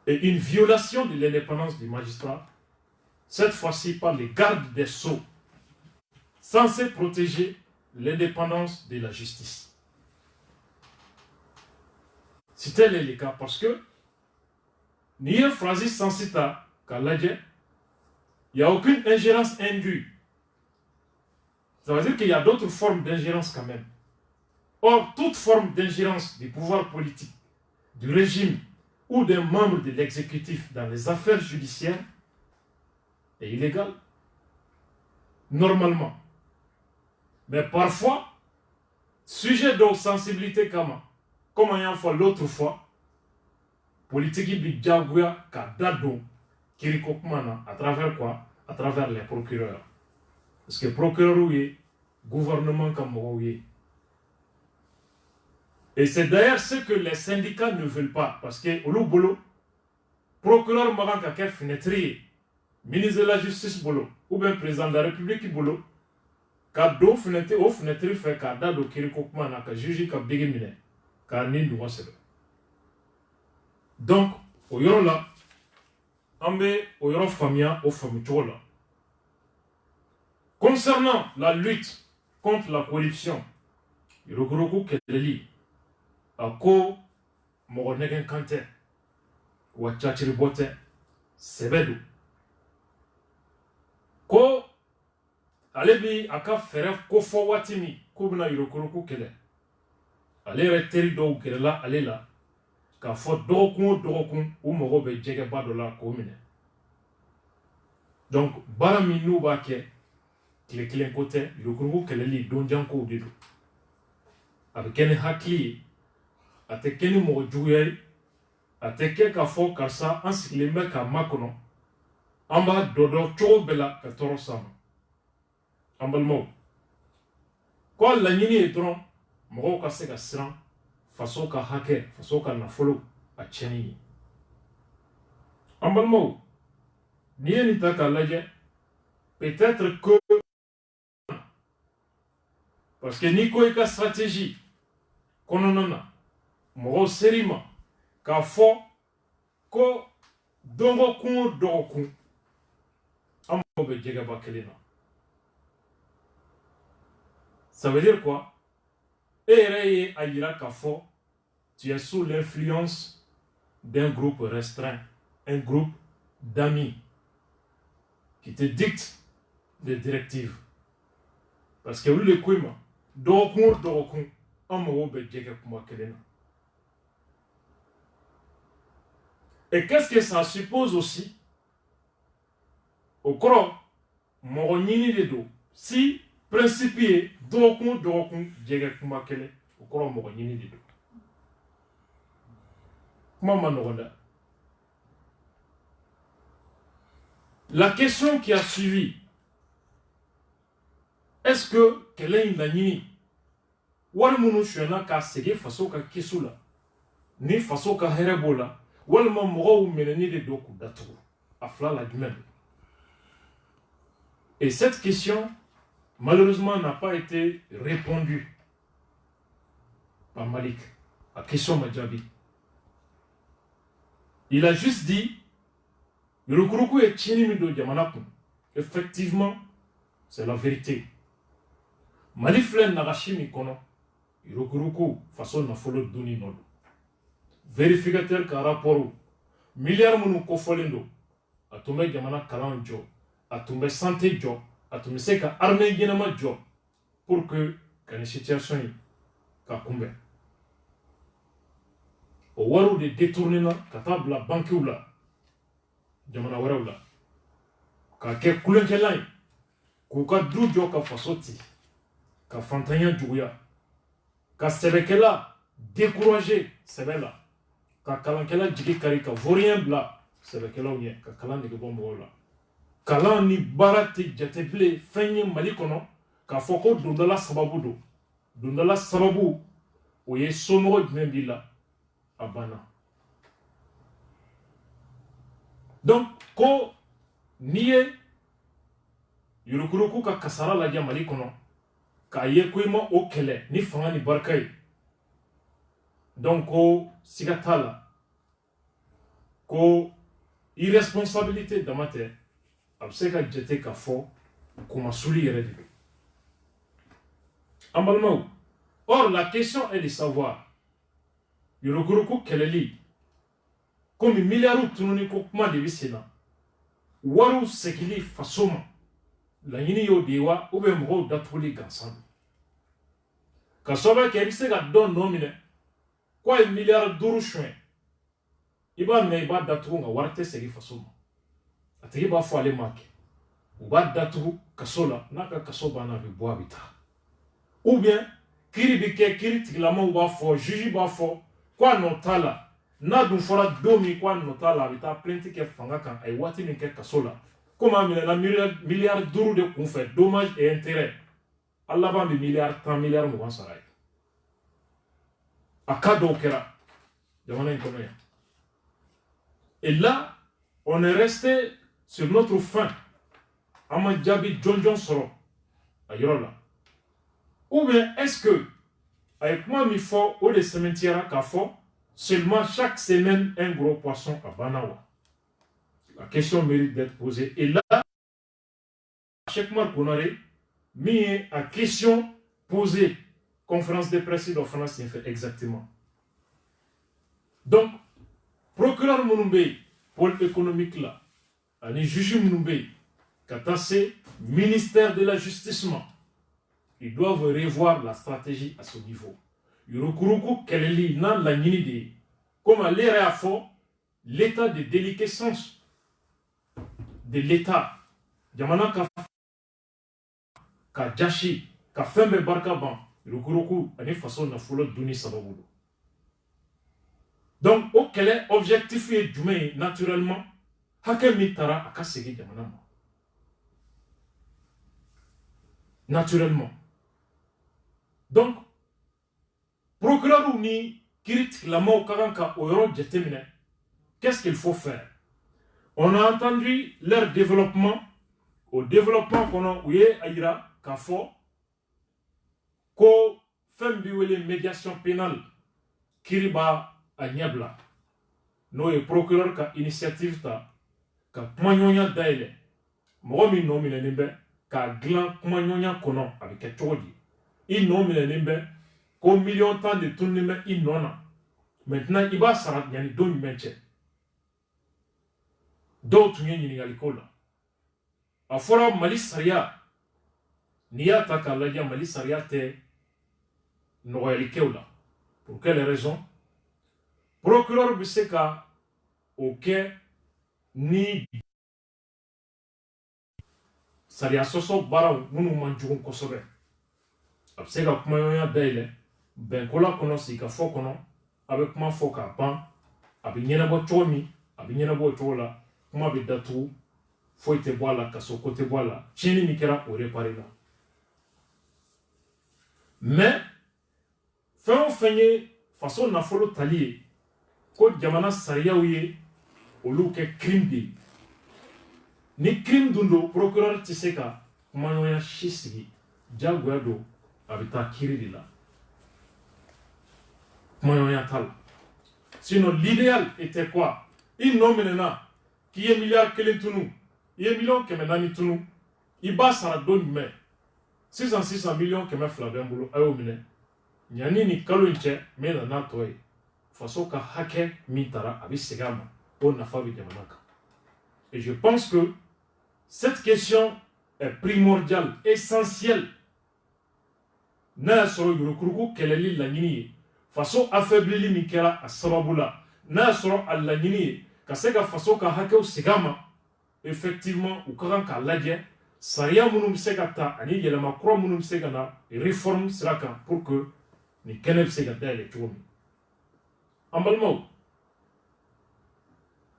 Et une violation de l'indépendance du magistrat, cette fois-ci par les gardes des sceaux, censés protéger l'indépendance de la justice. C'est tel est le cas parce que Nier Francis Sansita, il n'y a aucune ingérence indue. Ça veut dire qu'il y a d'autres formes d'ingérence quand même. Or, toute forme d'ingérence du pouvoir politique, du régime ou d'un membre de l'exécutif dans les affaires judiciaires est illégale. Normalement. Mais parfois, sujet de sensibilité comme il y a fait l'autre fois, politique bi diagouya ka dado kirikokmana à travers quoi? À travers les procureurs. Parce que procureur oui, gouvernement comme oui. Et c'est d'ailleurs ce que les syndicats ne veulent pas. Parce que au boulot, procureur magan ka ke fenêtre, ministre de la justice boulot, ou bien président de la République boulot, ka do fenêtre au fenêtre fait ka dado kirikokmana ka juge ka bigimine ka ni nous sebe. Donc, au yoro là, ambe au yoro famia au famitola. Concernant la lutte contre la corruption, Yorokuroku Kedeli, Ako Moronegen Kante, Wachachiribote, Sebedu. Ko Alebi aka feref ko fo watimi, Kubna Yorokuroku Kede. Ale reteri do gerela ale la. Ka fo dorokun ou moro be djege badola komine. Donc barami nou ba ke kle côté le groupe que les donjanko de do avec ken hakli ate ken mo djouye ate ke ka fo ka sa ansikle me ka makono amba dodo cho bela ka toro sama ambal mo ko la nyini etron mo ka se ka sran façon ka hacker façon ka na follow a cheni ambal mo ni ni ta ka laje peut-être que parce que Nico est stratégie, kononona, moro serima, ka fo, ko dongo kun, amobe djegaba kelena. Ça veut dire quoi? Ereye ayira ka fo, tu es sous l'influence d'un groupe restreint, un groupe d'amis qui te dicte des directives. Parce que le Kwima, Dorokun, et qu'est-ce que ça suppose aussi? Au cro, Moronini de do. Si, principier, Dorokun, Djegakuma Kele, au cro, Moronini de do. Maman Noronda. La question qui a suivi, est-ce que kɛlɛ in laɲini wari minnu sonyɛna k'a segin faso ka kisu la ni faso ka hɛrɛ b'o la walima mɔgɔw minɛni de don k'u datugu a fila la jumɛn don. Et cette question malheureusement n'a pas été répondue par Malik. La question Madjabi. Il a juste dit Yurukuruku est Chinimido Yamanapun. Effectivement, c'est la vérité. Maliflen Nagashimi Kono. Yurukuruku façon na follow Duni Nodo. Vérificateur ka rapport milliard munu kofolendo. Atumbe Yamana Kalan Jo. Atumbe santé Jo. Atumbe seka armée yenama Jo. Pour que la situation ka kumbe. O waru de détourner na katabla banque ou la jamana wɛrɛw la ka kɛ kulenkɛlan ye k'u ka du jɔ ka faso ti ka fantanya juguya ka sɛbɛkɛla décourager sɛbɛ la ka kalankɛla jigi kari ka voriyɛn bila sɛbɛkɛlaw ɲɛ ka kalan nege bɔ mɔgɔw la kalan ni baara tɛ jate bilen fɛn ye Mali kɔnɔ k'a fɔ ko dondala sababu don dondala sababu o ye somɔgɔ jumɛn b'i la a banna. Donc, ko n'i ye Yurukuruku ka kasara lajɛ Mali kɔnɔ k'a ye ko i ma o kɛlɛ ni fanga ni barika ye donc ko siga t'a la ko irresponsabilité dama tɛ a bɛ se ka jate k'a fɔ komasuli yɛrɛ de don. An balimaw, or la question est de savoir Yurukuruku kɛlɛli komi miliyariw tununi ko kuma de bɛ sen na wariw segili faso ma laɲini y'o de ye wa ou bien mɔgɔw datuguli gansan don ka sababu kɛ i bɛ se ka dɔ nɔ minɛ ko a ye miliyari 5 suɲɛ i b'a minɛ i b'a datugu nka wari tɛ segin faso ma a tigi b'a fɔ ale m'a kɛ u b'a datugu kaso la n'a ka kaso banna a bɛ bɔ a bɛ taa ou bien kiiri bɛ kɛ kiiri tigilamaw b'a fɔ juge b'a fɔ ko a nɔ t'a la n'a dun fɔra don min ko a nɔ t'a la a bɛ taa plainte kɛ fanga kan a ye waati min kɛ kaso la komi a minɛna miliyari 5 de kunfɛ dommage et intérêt a laban bɛ miliyari 10 miliyari 20 sara ye a cas dɔw kɛra jamana in kɔnɔ yan et là on est resté sur notre faim an ma jaabi jɔnjɔn sɔrɔ a yɔrɔ la ou bien est-ce que a ye kuma min fɔ o de sɛmɛntiyara k'a fɔ seulement chaque semaine un gros poisson à Banawa. La question mérite d'être posée. Et là, Cheikh Oumar Konaré, mis à question posée, conférence de presse de France, il fait exactement. Donc, procureur Mounoumbe, pôle économique là, et juge Mounoumbe, Katassé, ministère de la Justice, ils doivent revoir la stratégie à ce niveau. Yurukuruku Keleli nan la nini comme à l'ère à fond l'état de déliquescence de l'état jamana ka jashi ka fembe barka ban Yurukuruku ani façon na folo duni sababu donc au quel objectif est jumé naturellement hake mitara akasegi jamana naturellement donc procureur ni critique la mort karanka au yoro jetemine qu'est-ce qu'il faut faire? On a entendu leur développement au développement qu'on a oué aïra kafo ko fembi wele médiation pénale kiriba a nyabla no e procureur ka initiative ta ka kumanyonya daile mo mi no mi nembe ka glan kumanyonya kono avec ketodi il no mi nembe ko million temps de tournement inona maintenant il va sarat yani do menche d'autres ni ngalikola afora Mali saria niya takalaja Mali saria te noyalikeula pour quelle raison procureur biseka OK ni saria soso bara munu manjugun kosobe abseka kuma yoya daile ben kola kono si ka fo kono avec kuma fo ka pan abi nyenabo chomi abi nyenabo chola kuma bi datu fo ite boala ka so kote boala chini mikera o réparer là Mais fɛn o fɛn ye faso nafolo tali ye ko jamana sariyaw ye olu kɛ crime de ye ni crime dun don procureur tɛ se ka kumaɲɔgɔnya si sigi diyagoya don a bɛ taa kiiri de la kumaɲɔgɔnya t'a la sinon l'idéal était quoi i nɔ minɛna k'i ye miliyari 1 tunu i ye miliyɔn 400 tunu i b'a sara don jumɛn sisan miliyɔn 200 bɛ n bolo a y'o minɛ ɲani ni kalo in cɛ n bɛ na n'a tɔ ye faso ka hakɛ min tara a bɛ segin a ma o nafa bɛ jamana kan et je pense que cette question est primordiale essentielle n'a y'a sɔrɔ yurukuruku kɛlɛli laɲini ye faso affaiblili min kɛra a sababu la n'a y'a sɔrɔ a laɲini ye ka se ka faso ka hakɛw segin a ma effectivement u ka kan k'a lajɛ sariya minnu bɛ se ka ta ani yɛlɛma kura minnu bɛ se ka na réforme sira kan pour que nin kɛnɛ bɛ se ka dayɛlɛ cogo min an balimaw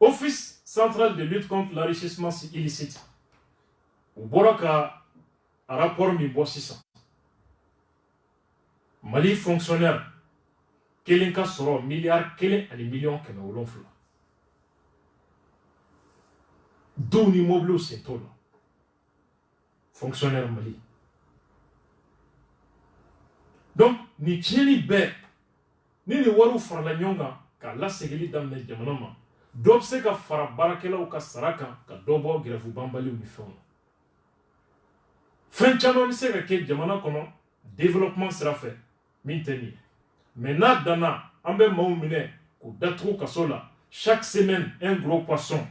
office central de lutte contre l'enrichissement illicite u bɔra ka rapport min bɔ sisan Mali fonctionnaire kelen ka sɔrɔ miliyari 1 ani miliyɔn 700 duw ni mobiliw sen t'o la fonctionnaire Mali donc ni tiɲɛni bɛɛ ni nin wariw farala ɲɔgɔn kan k'a lasegili daminɛ jamana ma dɔ bɛ se ka fara baarakɛlaw ka sara kan ka dɔ bɔ grève banbaliw ni fɛnw na fɛn caman bɛ se ka kɛ jamana kɔnɔ développement sira fɛ min tɛ nin ye mais n'a danna an bɛ maaw minɛ k'u datugu kaso la chaque semaine un gros poisson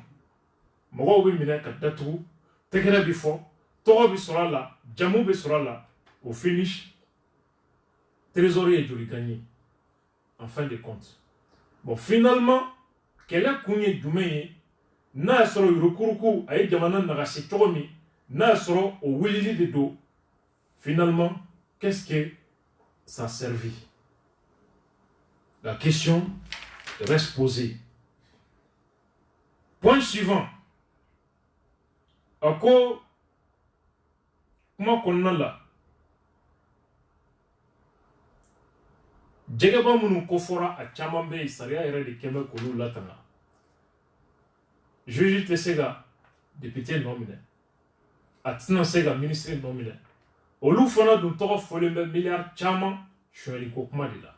mɔgɔw bɛ minɛ ka datugu tɛgɛrɛ bɛ fɔ tɔgɔ bɛ sɔrɔ a la jamu bɛ sɔrɔ a la au finish trésorier ye joli gagné en fin de compte bon finalement kɛlɛ kun ye jumɛn ye n'a y'a sɔrɔ yurukuruku a ye jamana nagasi cogo min n'a y'a sɔrɔ o wulili de don finalement qu'est-ce que ça a servi? La question reste posée. Point suivant. Ako kuma kɔnɔna la jɛgɛba minnu kofɔra a caman bɛ yen sariya yɛrɛ de kɛmɛ k'olu latanga juge tɛ se ka député nɔ minɛ a tɛna se ka ministre nɔ minɛ olu fana dun tɔgɔ fɔlen bɛ miliyari caman sonyɛli ko kuma de la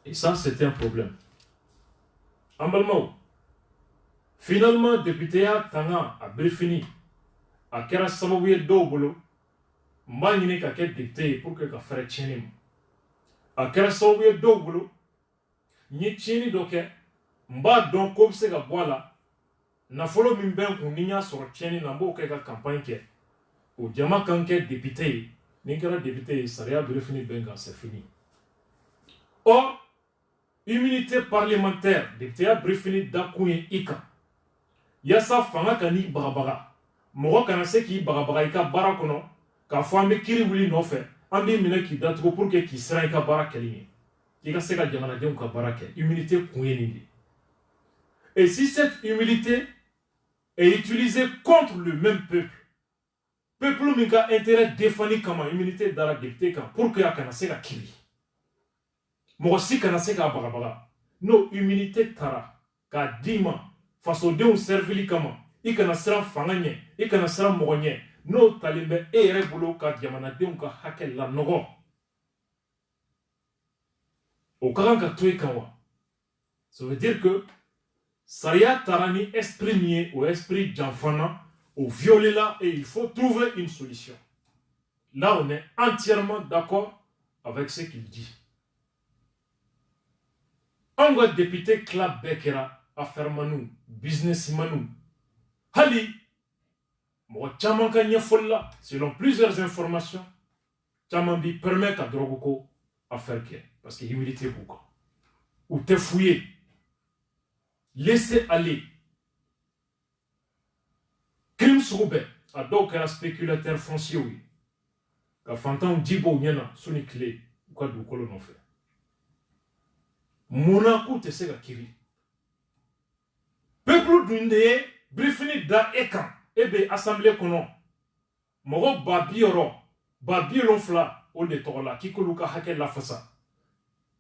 et ça c'est un problème an balimaw finalement député ya tanga a birifini a kɛra sababu ye dɔw bolo n b'a ɲini ka kɛ député ye pour que ka fɛrɛ tiɲɛni ma a kɛra sababu ye dɔw bolo n ye tiɲɛni dɔ kɛ n b'a dɔn ko bɛ se ka bɔ a la nafolo min bɛ n kun ni n y'a sɔrɔ tiɲɛni na n b'o kɛ ka campagne kɛ o jama kan kɛ député ye ni n kɛra député ye sariya birifini bɛ n kan c'est fini or immunité parlementaire député ya birifini da kun ye i kan yasa fanga ka n'i bagabaga mɔgɔ kana se k'i bagabaga i ka baara kɔnɔ k'a fɔ an bɛ kiiri wuli nɔfɛ an b'i minɛ k'i datugu pour que k'i siran i ka baara kɛli ye k'i ka se ka jamanadenw ka baara kɛ immunité kun ye nin de et si cette immunité est utilisée contre le même peuple min ka intérêt défendu kama immunité dara député kan pour que a kana se ka kiiri mɔgɔ si kana se k'a bagabaga n'o immunité tara k'a d'i ma fasodenw servili kama i kana siran fanga ɲɛ i kana siran mɔgɔ ɲɛ n'o talen bɛ e yɛrɛ bolo ka jamanadenw ka hakɛ lanɔgɔ o ka kan ka to i kan wa ça veut dire que sariya tara ni esprit min ye o esprit janfana o violé là et il faut trouver une solution là on est entièrement d'accord avec ce qu'il dit an ka député club bɛɛ kɛra affairemanu businessmanu hali mɔgɔ caman ka ɲɛfɔli la selon plusieurs informations caman b'i permet ka drogue ko affaire kɛ parce que humilité b'u kan u tɛ fouiller laisser aller crime sugu bɛɛ a dɔw kɛra spéculateur foncier ye ka fantanw ji bɔ u ɲɛ na su ni tile u ka dugukolo nɔfɛ munna k'u tɛ se ka kiiri peuple dun de ye birifini da e kan e bɛ assemblée kɔnɔ mɔgɔ 200,000 ba bielon fla o de tola ki ko luka hake la fasa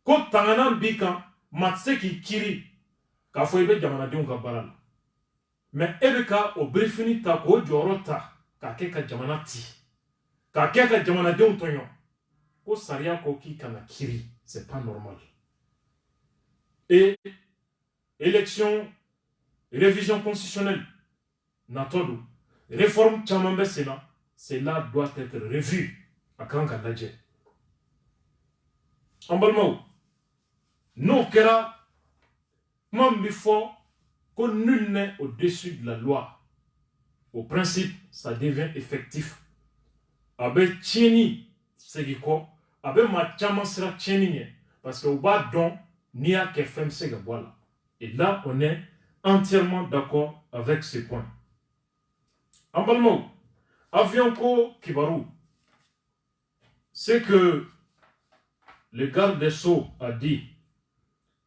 ko tangana bika matse ki kiri ka fo ibe jamana de ka baral mais ebeka o brefini ta ko jorota ka ke ka jamana ti ka ke ka jamana de tonyo ko saria ko ki kana kiri c'est pas normal. Et élection révision constitutionnelle natodo réforme chamambe sénat cela doit être revu à Kankanadje. En balmao, non kera, même fort que nul n'est au-dessus de la loi. Au principe, ça devient effectif. Abe tieni, c'est quoi? Abe ma chama sera tieni, parce que au bas don, n'y a que femme sega voilà. Et là, on est entièrement d'accord avec ce point. En balmao, avion ko Kibaru, c'est que le garde des Sceaux a dit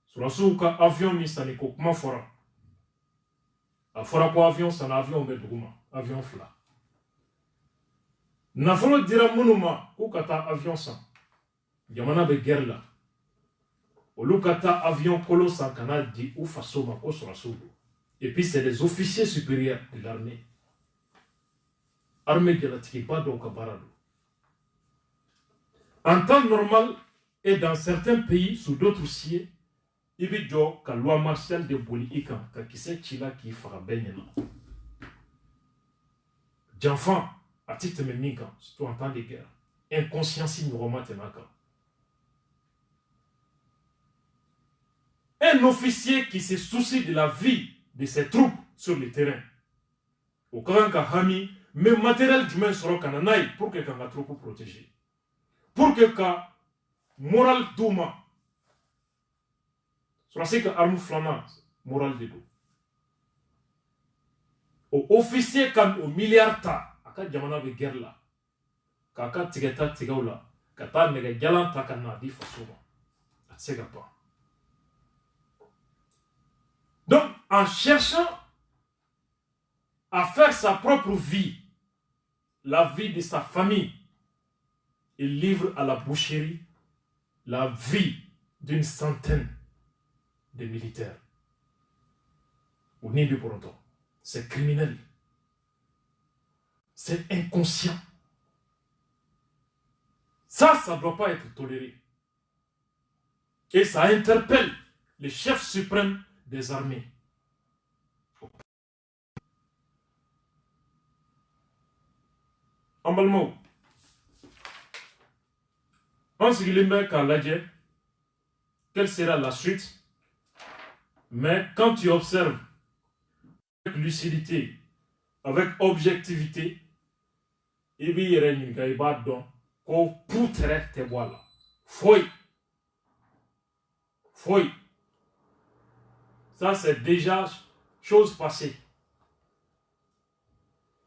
sur la souka avion mi saniko kuma fora a fora ko avion sana avion be duguma avion fla nafolo dira munuma ko kata avion san jamana be guerre la olu kata avion kolo san kana di ou faso ma ko sur la souka et puis c'est les officiers supérieurs de l'armée armée de la Tikipa do Kabarado. En temps normal, et dans certains pays, sous d'autres cieux, il y a la loi martiale de Boli Ikan, qui sait qui fera baigner. D'enfants, à titre de migrants, surtout en temps de guerre, inconscience ignorant. Un officier qui se soucie de la vie de ses troupes sur le terrain, au cas où Hami, mais matériel du même sera cananaï pour que la troupe protégée. Pour que ka moral douma soit c'est que arme flamande moral de do au officier comme au milliard ta aka jamana be guerre la kaka tigeta tigaula kata mega galan ta kana di façon c'est pas. Donc en cherchant à faire sa propre vie, la vie de sa famille, il livre à la boucherie la vie d'une centaine de militaires. Au niveau pour longtemps. C'est criminel. C'est inconscient. Ça ne doit pas être toléré. Et ça interpelle le chef suprême des armées. En balmau. En ce qui est quelle sera la suite? Mais quand tu observes avec lucidité, avec objectivité, il y a une gaïba donc qu'on poutrait te voilà. Foi. Ça c'est déjà chose passée.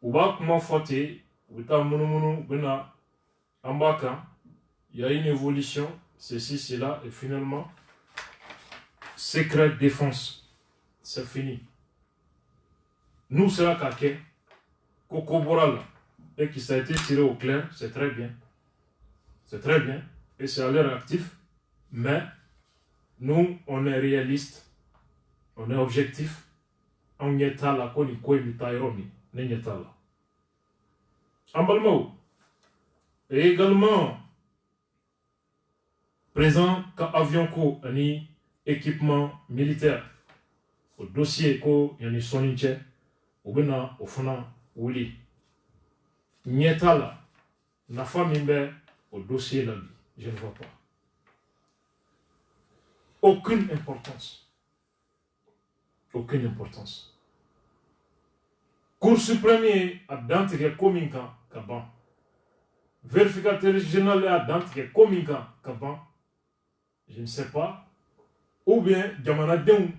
Ou va comment fauter, ou ta monomonu, bena, ambaka. Il y a une évolution, ceci, cela, et finalement, secret défense. C'est fini. Nous, c'est la kake, Kokoboral, et qui ça a été tiré au clair, c'est très bien. C'est très bien, et c'est à l'air actif, mais nous, on est réaliste, on est objectif, on y est là, on y est là. En Balmao, et également, présent quand avion ko ani équipement militaire au dossier ko yani soninche obena ofuna wuli nyetala na famille au dossier là je ne vois pas aucune importance Cour suprême a d'entrée kominka kaban vérificateur général a d'entrée kominka kaban. Je ne sais pas, ou bien Jamanadeum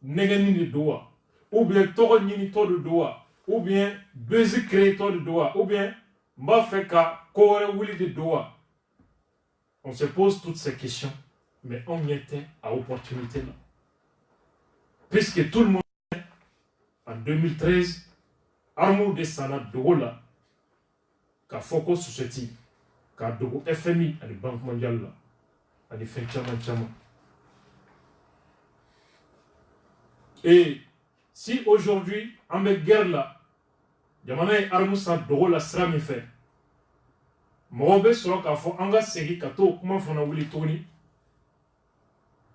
Negani de Doha, ou bien Toro Nini to de Doha, ou bien Bezi créateur de Doha, ou bien Mbafeka Kore Willy de Doha. On se pose toutes ces questions, mais on y était à opportunité là. Puisque tout le monde, en 2013, Armour de Sanat de Rola, qu'a focus sur ce type. k'a dogo FMI ani Banque mondiale la ani fɛn caman. Et si aujourd'hui en bɛ guerre la jamana ye arme san dogo la sira min fɛ mɔgɔw bɛ sɔrɔ k'a fɔ an ka segin ka t'o kuma fana wuli tuguni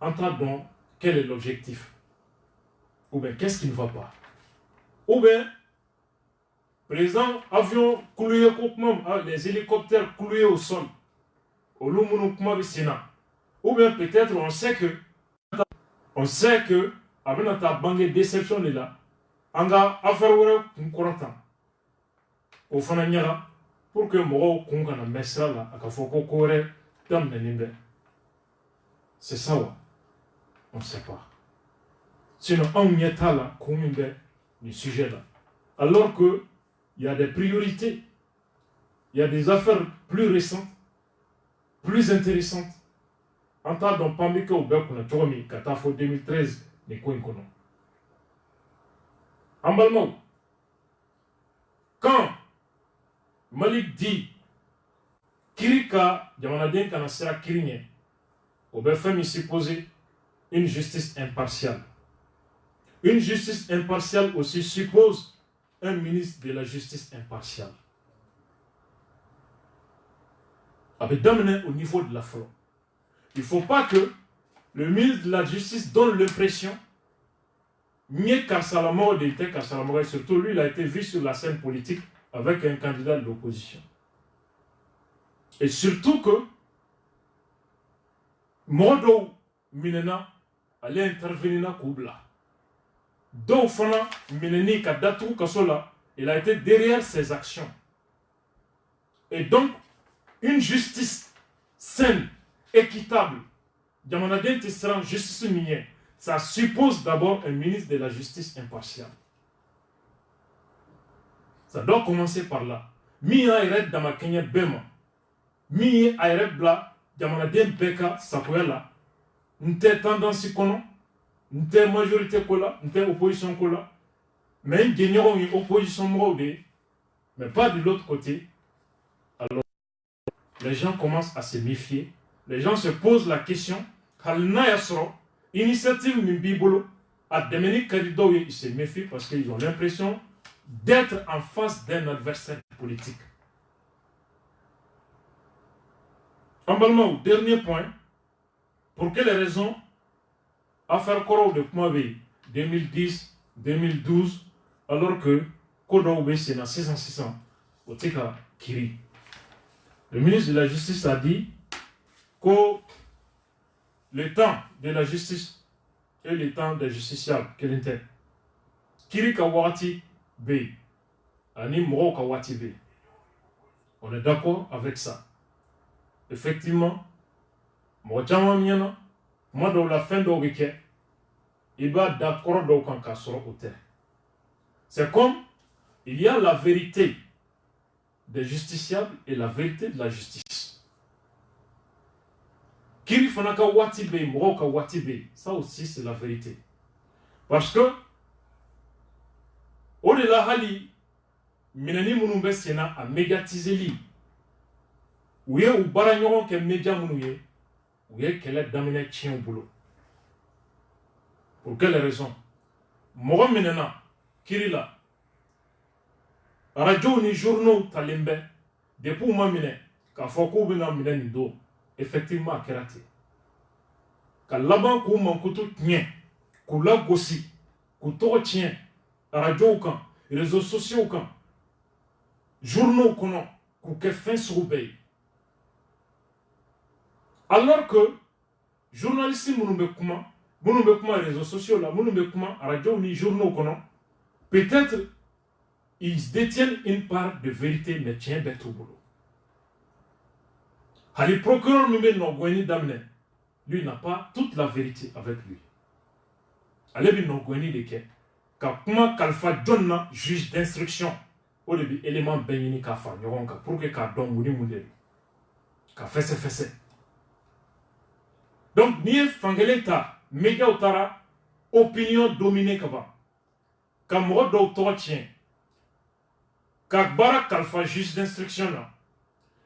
an t'a dɔn quel est l'objectif ou bien qu'est-ce qui ne va pas ou bien président avion cloué les hélicoptères cloués au sol au Lumunu kuma bɛ sen na ou bien peut-être on sait que a bɛna taa bange déception de la an ka affaire wɛrɛ kun kɔrɔtan o fana ɲaga pour que mɔgɔw kun kana mɛn sira la a ka fɔ ko ko wɛrɛ daminɛnen bɛ c'est ça wa on ne sait pas sinon anw ɲɛ t'a la kun min bɛ nin sujet là alors que il y a des priorités il y a des affaires plus récentes plus intéressantes an t'a dɔn pan bɛ kɛ o bɛɛ kunna cogo min ka taa fɔ 2013 nin ko in kɔnɔ an balimaw quand Malik dit kiri ka jamanaden kana sira kiri ɲɛ o bɛ fɛn min supposer une justice impartiale. Une justice impartiale aussi suppose un ministre de la justice impartiale. Avec d'amener au niveau de la flore. Il ne faut pas que le ministre de la justice donne l'impression mieux qu'Assalamo d'était qu'Assalamo, surtout lui, il a été vu sur la scène politique avec un candidat de l'opposition. Et surtout que Modo Minena allait intervenir dans Koubla. Donc, Fana Mineni Kadatou Kasola, il a été derrière ses actions. Et donc, une justice saine, équitable, Djamanaden Tisserand, justice minière, ça suppose d'abord un ministre de la justice impartial. Ça doit commencer par là. Mia Eret Damakenya Bema, Mia Eret Bla, Djamanaden Beka Sakoyala, n'était tendance kono, n'était majorité kola, n'était opposition kola, mais il y a une opposition morale, mais pas de l'autre côté. Alors, les gens commencent à se méfier, les gens se posent la question, Halna Yasro, initiative Mimbibolo, à Dominique Kadido, ils se méfient parce qu'ils ont l'impression d'être en face d'un adversaire politique. En dernier point, pour quelles raisons affaire Koro de Koumabe 2010, 2012, alors que Kodo c'est dans 600 au Tika Kiri. Le ministre de la Justice a dit que le temps de la justice et le temps des justiciables, quel était Kiri Kawati B, Ani Moro Kawati B. On est d'accord avec ça. Effectivement, moi, dans la fin de week-end, il va d'accord dans au terre. C'est comme il y a la vérité des justiciables et la vérité de la justice. Kiri Fanaka Watibe, Moroka Watibe, ça aussi c'est la vérité. Parce que, au-delà Hali, Minani Mounoumbe Sena a médiatisé li. Ou y'a ou baragnon que média mounouye, ou y'a qu'elle est d'amener chien au boulot. Pour quelle raison? Moro Minena, Kirila, radio ni journaux talimbe, depuis ma mine, qu'a foko bena minen do, effectivement à kérate. Qu'a laban kou mankoutou tien, kou la gossi, kou toro tien, radio ou kan, réseaux sociaux ou kan, journaux konon, kou ke fin soubey. Alors que, journalistes mounoume kouma réseaux sociaux là, mounoume kouma radio ni journaux konon, peut-être ils détiennent une part de vérité, mais tiens bête au boulot. Le procureur Mimé Nogweni Damne, lui n'a pas toute la vérité avec lui. Alebi Nogweni de Ké, Kakuma Kalfa Jonna, juge d'instruction, au début, élément Benini Kafa, Nyoronka, pour que Kardon Mouni Moundeli. Ka fesse. Donc, Nie Fangeleta, média Otara, opinion dominée Kaba. Kamro tient. Kakbara Kalfa, juge d'instruction là.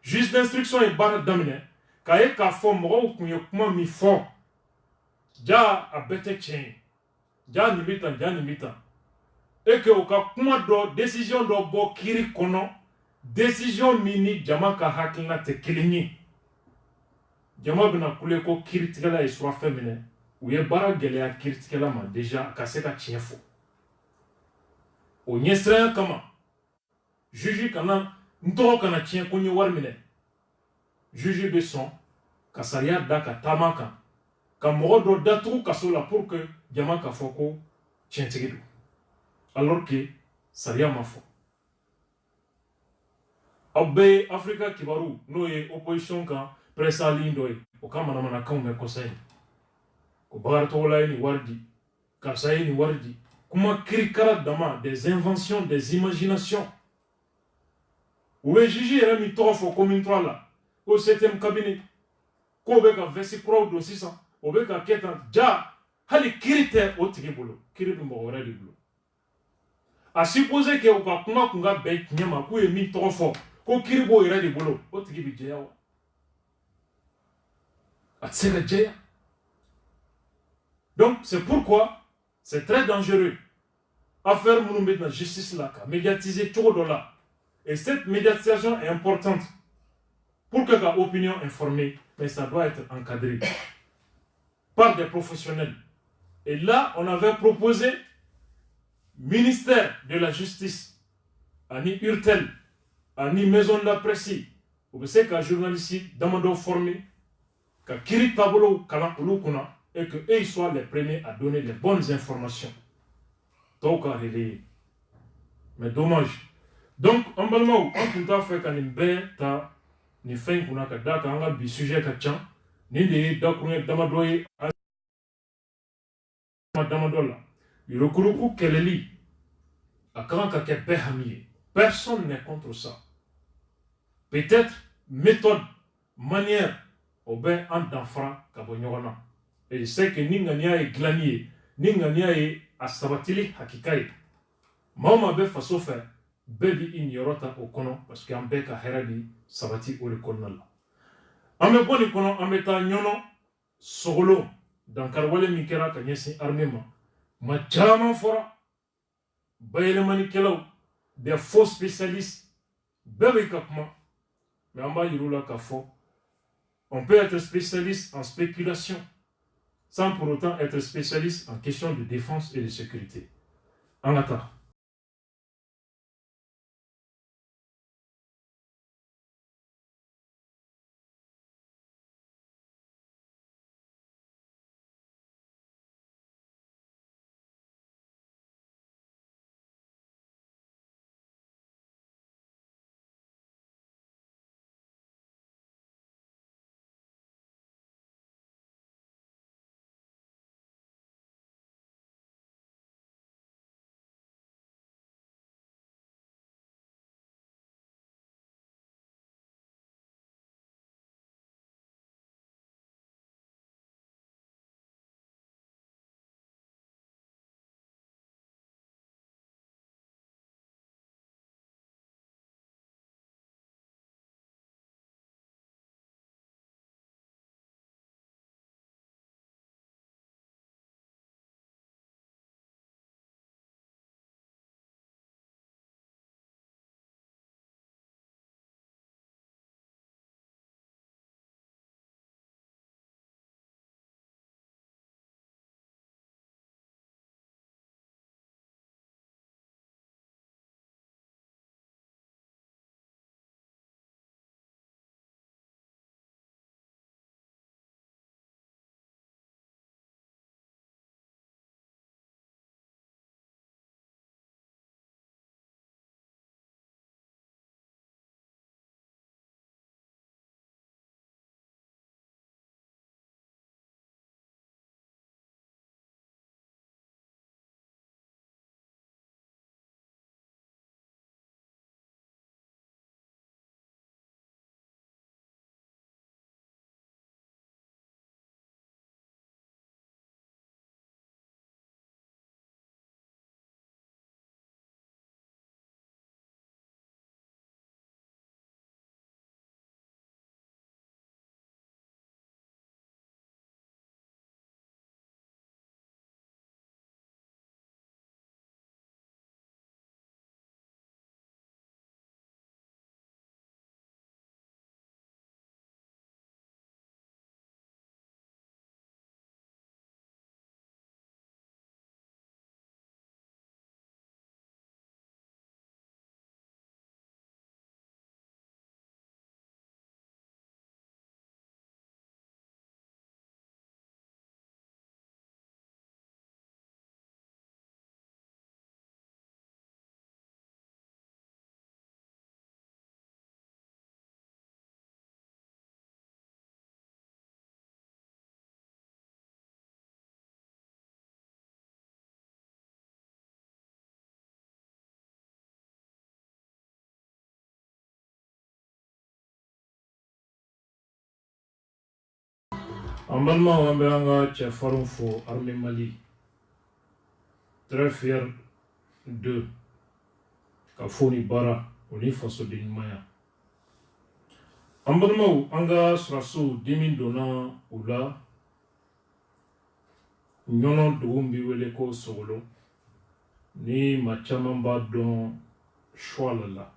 juge d'instruction est baara daminɛ k'a ye k'a fɔ mɔgɔw kun ye kuma min fɔ ja a bɛɛ tɛ tiɲɛ ye ja nin bɛ tan ja nin bɛ tan et que o ka kuma dɔ décision dɔ bɔ kiiri kɔnɔ décision min ni jama ka hakilina tɛ kelen ye jama bɛna kule ko kiiritigɛla ye surafɛn minɛ u ye baara gɛlɛya kiiritigɛla ma déjà ka se ka tiɲɛ fɔ o ɲɛsiranya kama juge kana n tɔgɔ kana tiɲɛ ko n ye wari minɛ juge bɛ sɔn ka sariya da ka taama kan ka mɔgɔ dɔ datugu kaso la pour que jama ka fɔ ko tiɲɛtigi don alors que sariya ma fɔ aw bɛɛ ye afirika kibaru n'o ye opposition kan presse en ligne dɔ ye o ka manamanakanw mɛn kɔsa in ko bakari ye nin wari di karisa ye nin wari di kuma kirikara dama des inventions des imaginations u bɛ juge yɛrɛ min tɔgɔ fɔ commune 3 la ko 7e cabinet k'o bɛ ka vɛsi kuraw don sisan o bɛ ka kɛ tan ja hali kiiri tɛ o tigi bolo kiiri bɛ mɔgɔ wɛrɛ de bolo a supposé que u ka kuma kun ka bɛn tiɲɛ ma k'u ye min tɔgɔ fɔ ko kiiri b'o yɛrɛ de bolo o tigi bɛ jɛya wa a tɛ se ka jɛya donc c'est pourquoi c'est très dangereux affaire minnu bɛ na justice la ka médiatiser cogo dɔ la et cette médiatisation est importante pour que la opinion informée, mais ça doit être encadré par des professionnels. Et là, on avait proposé ministère de la Justice, Ani Urtel, Ani Maison de la Presse, vous savez qu'un journaliste demande formé, qu'un Kiri Tabolo Kalan Ulukuna, et qu'ils soient les premiers à donner les bonnes informations. Donc, à réveiller. Mais dommage. Donc, en Balmao, on peut faire qu'un ta ni fɛn kunna ka da kan an ka bi sujet ka ca nin de ye dakuruɲɛ damadɔ ye damadɔ la yurukuruku kɛlɛli a ka kan ka kɛ bɛɛ hami ye personne n'est contre ça peut-être méthode manière o bɛ an danfara ka bɔ ɲɔgɔn na et je sais que ni ŋaniya ye dilanni ye ni ŋaniya ye a sabatili hakika ye maa o maa bɛ faso fɛ bɛɛ bi i niyɔrɔ ta o kɔnɔ parce que an bɛɛ ka hɛrɛ bi sabati o de kɔnɔna la an bɛ bɔ nin kɔnɔ an bɛ taa ɲɔnɔ sogolo dankari wale min kɛra ka ɲɛsin armée ma ma caman fɔra bayɛlɛmanikɛlaw des faux spécialistes bɛɛ bɛ ka kuma mais an b'a yir'u la k'a fɔ on peut être spécialiste en spéculation sans pour autant être spécialiste en question de défense et de sécurité an ka taa Ambalma Wamberanga Tchafaron Fo, Armée Mali. Très fier de Kafoni Bara, Oni Faso de Nimaya. Ambalma Anga Srasu, Dimin Dona, Oula, Nyonon Doumbi Weleko Solo, Ni Machamamba Don Choualala.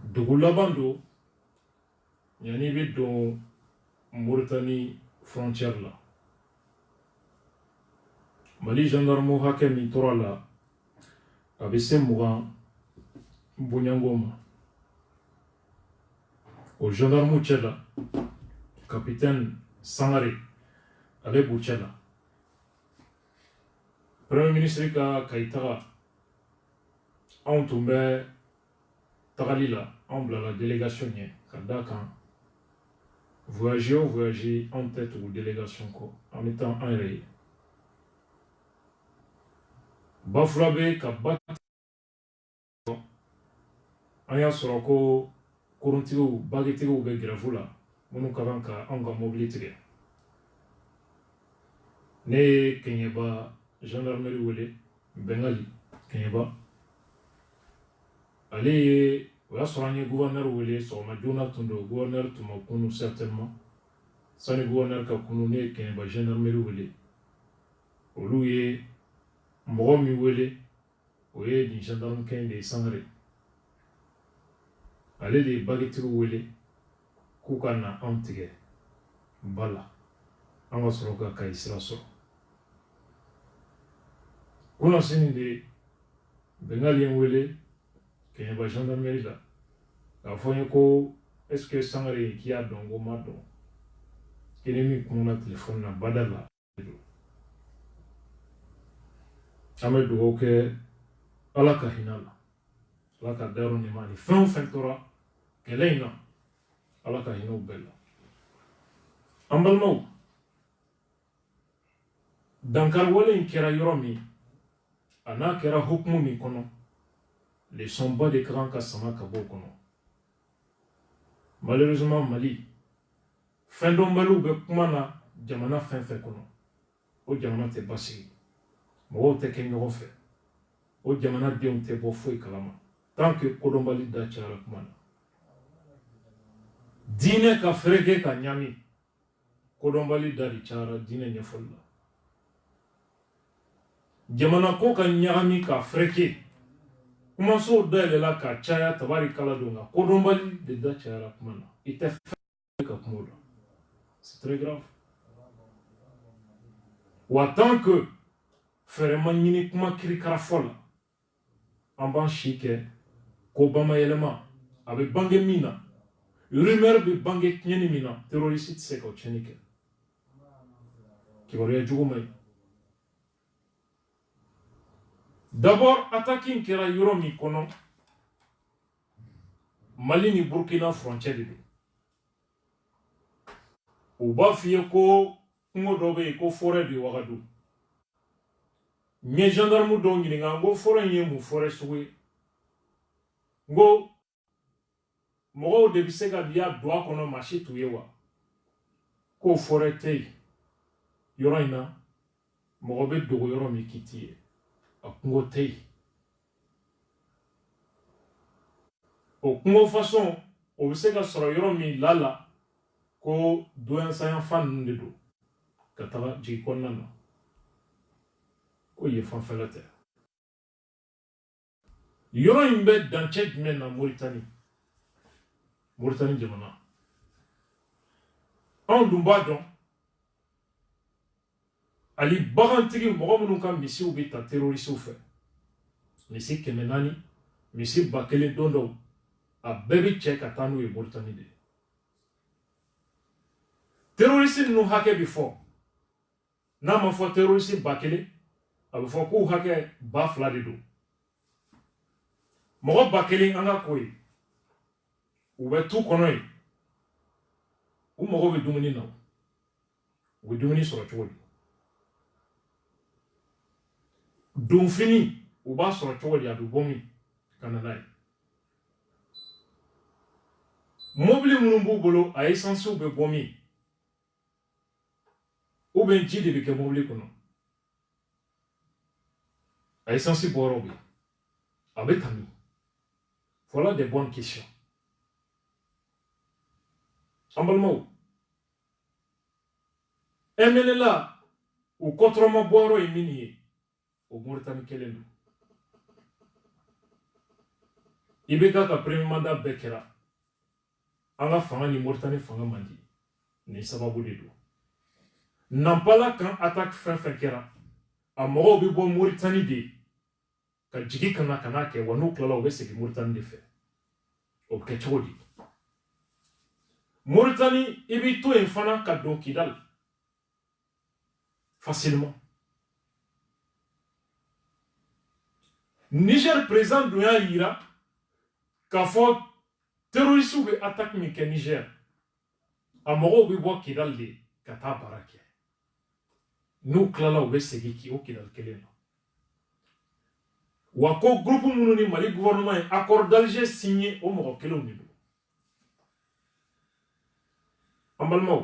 Dougula Bando, Yani don Mauritanie frontière là. Mali gendarme hake mi tora la abese mouran Bounyangoma. Au gendarme Tchela, capitaine Sangare, avec Bouchela. Premier ministre Kaitara, on tombait Tagalila, on la délégation Kadakan. Voyager en tête ou délégation en étant enrayé. Baflabe Kabat Aya Soroko Kuruntigo Bagetigo Begravula Monukaranka Anga Mobilité. Ne Kenyeba gendarmerie Wele Bengali Kenyeba. Allez, soigner gouverneur Wele sur ma Jonathan gouverneur Tumakunu certainement. Sans le gouverneur Kakunu Kenyeba gendarmerie Wele. Oluye Moromi Wele. Oye di gendarme Ken de Sangre. Allez les baguettes Wele. Koukana Antige. Bala. Anga Soroka Kaisra Soro. Kuna sini de Bengalien Wele. Qu'il y a des gendarmerie là. La fois est-ce que Sangare qui a dongo mado? Qu'il y a mis comme un téléphone na badala. Amel do que alaka hinala. Alaka daro ni mani. Fin tora. Keleina. Alaka hino bella. Ambalmau. Dankar wale inkera yoromi. Ana kera hukmu mi kono. Les sombats de Kran Kassama Kabokono. Malheureusement, Mali. Fin d'ombalou be kumana jamana fin kono. O jamana te basi. Mo te kenyo fe. O jamana de te bo foi kalama. Tant que kodombali da chara kumana. Dine ka frege ka nyami. Kodombali da di chara dine nyefolla. Jamana ko ka nyami ka freke. Comment ça de la kachaya tabari kaladunga kodombali de dachara kumana ite kakumula. C'est très grave. Ou tant que faire manini kuma kiri karafola en ban chike kobama yelema avec bange mina rumeur de bange nyeni mina terroriste c'est ko chenike qui va réagir. D'abord, attacking Kera Yoromi Kono, Mali ni Burkina frontière de Uba Fieko, Ngodobe, ko forêt de Ouagadou. Nye gendarme dongi nga go forêt yemu forêt soué. Ngo, Moro debisega biya doa kono machi tuyewa. Ko forêt tei. Yoraina, Moro be dogo Yoromi kitie. Kungo tei. O kungo façon o bise ka sɔrɔ yɔrɔ min lala ko doyansanya fan ninnu de don ka taga jigi kɔnɔna na ko ye fanfɛla tɛ yɔrɔ in bɛ dancɛ jumɛn na Mauritanie jamana anw dun b'a dɔn ali bagantigi mɔgɔ minnu ka misiw bɛ ta terrorisiw fɛ misi 400 misi 1000 don dɔw a bɛɛ bɛ cɛ ka taa n'u ye Mauritanie de terroriste ninnu hakɛ bɛ fɔ n'a ma fɔ terroriste 1000 a bɛ fɔ k'u hakɛ 2000 de don mɔgɔ 1000 an ka ko ye u bɛ tu kɔnɔ ye u mago bɛ dumuni na u bɛ dumuni sɔrɔ cogo di donfini u b'a sɔrɔ cogo di a bɛ bɔ min ka na n'a ye mobile minnu b'u bolo a essence bɛ bɔ min ou bien ji de bɛ kɛ mobile kɔnɔ a essence bɔyɔrɔ bɛ yen a bɛ ta min voilà des bonnes questions an balimaw MNLA u kɔtɔrɔma bɔyɔrɔ ye min ye o Moritani kelen don IBK ka premier mandat bɛɛ kɛra an ka fanga ni Moritani fanga man di nin sababu de don Nampala kan attaque fɛn fɛn kɛra a mɔgɔw bɛ bɔ Moritani de ka jigi kana kana kɛ wa n'u tilala u bɛ segin Moritani de fɛ o bɛ kɛ cogo di Moritani i b'i to yen fana ka don Kidal facilement Niger président dun y'a yira k'a fɔ terroristes bɛ attaque min kɛ Niger a mɔgɔw bɛ bɔ Kidal de ka taa baara kɛ n'u tilala u bɛ segin ki o Kidal kelen na wa ko groupe minnu ni Mali gouvernement ye accord d'Alger signé o mɔgɔ kelenw de don an balimaw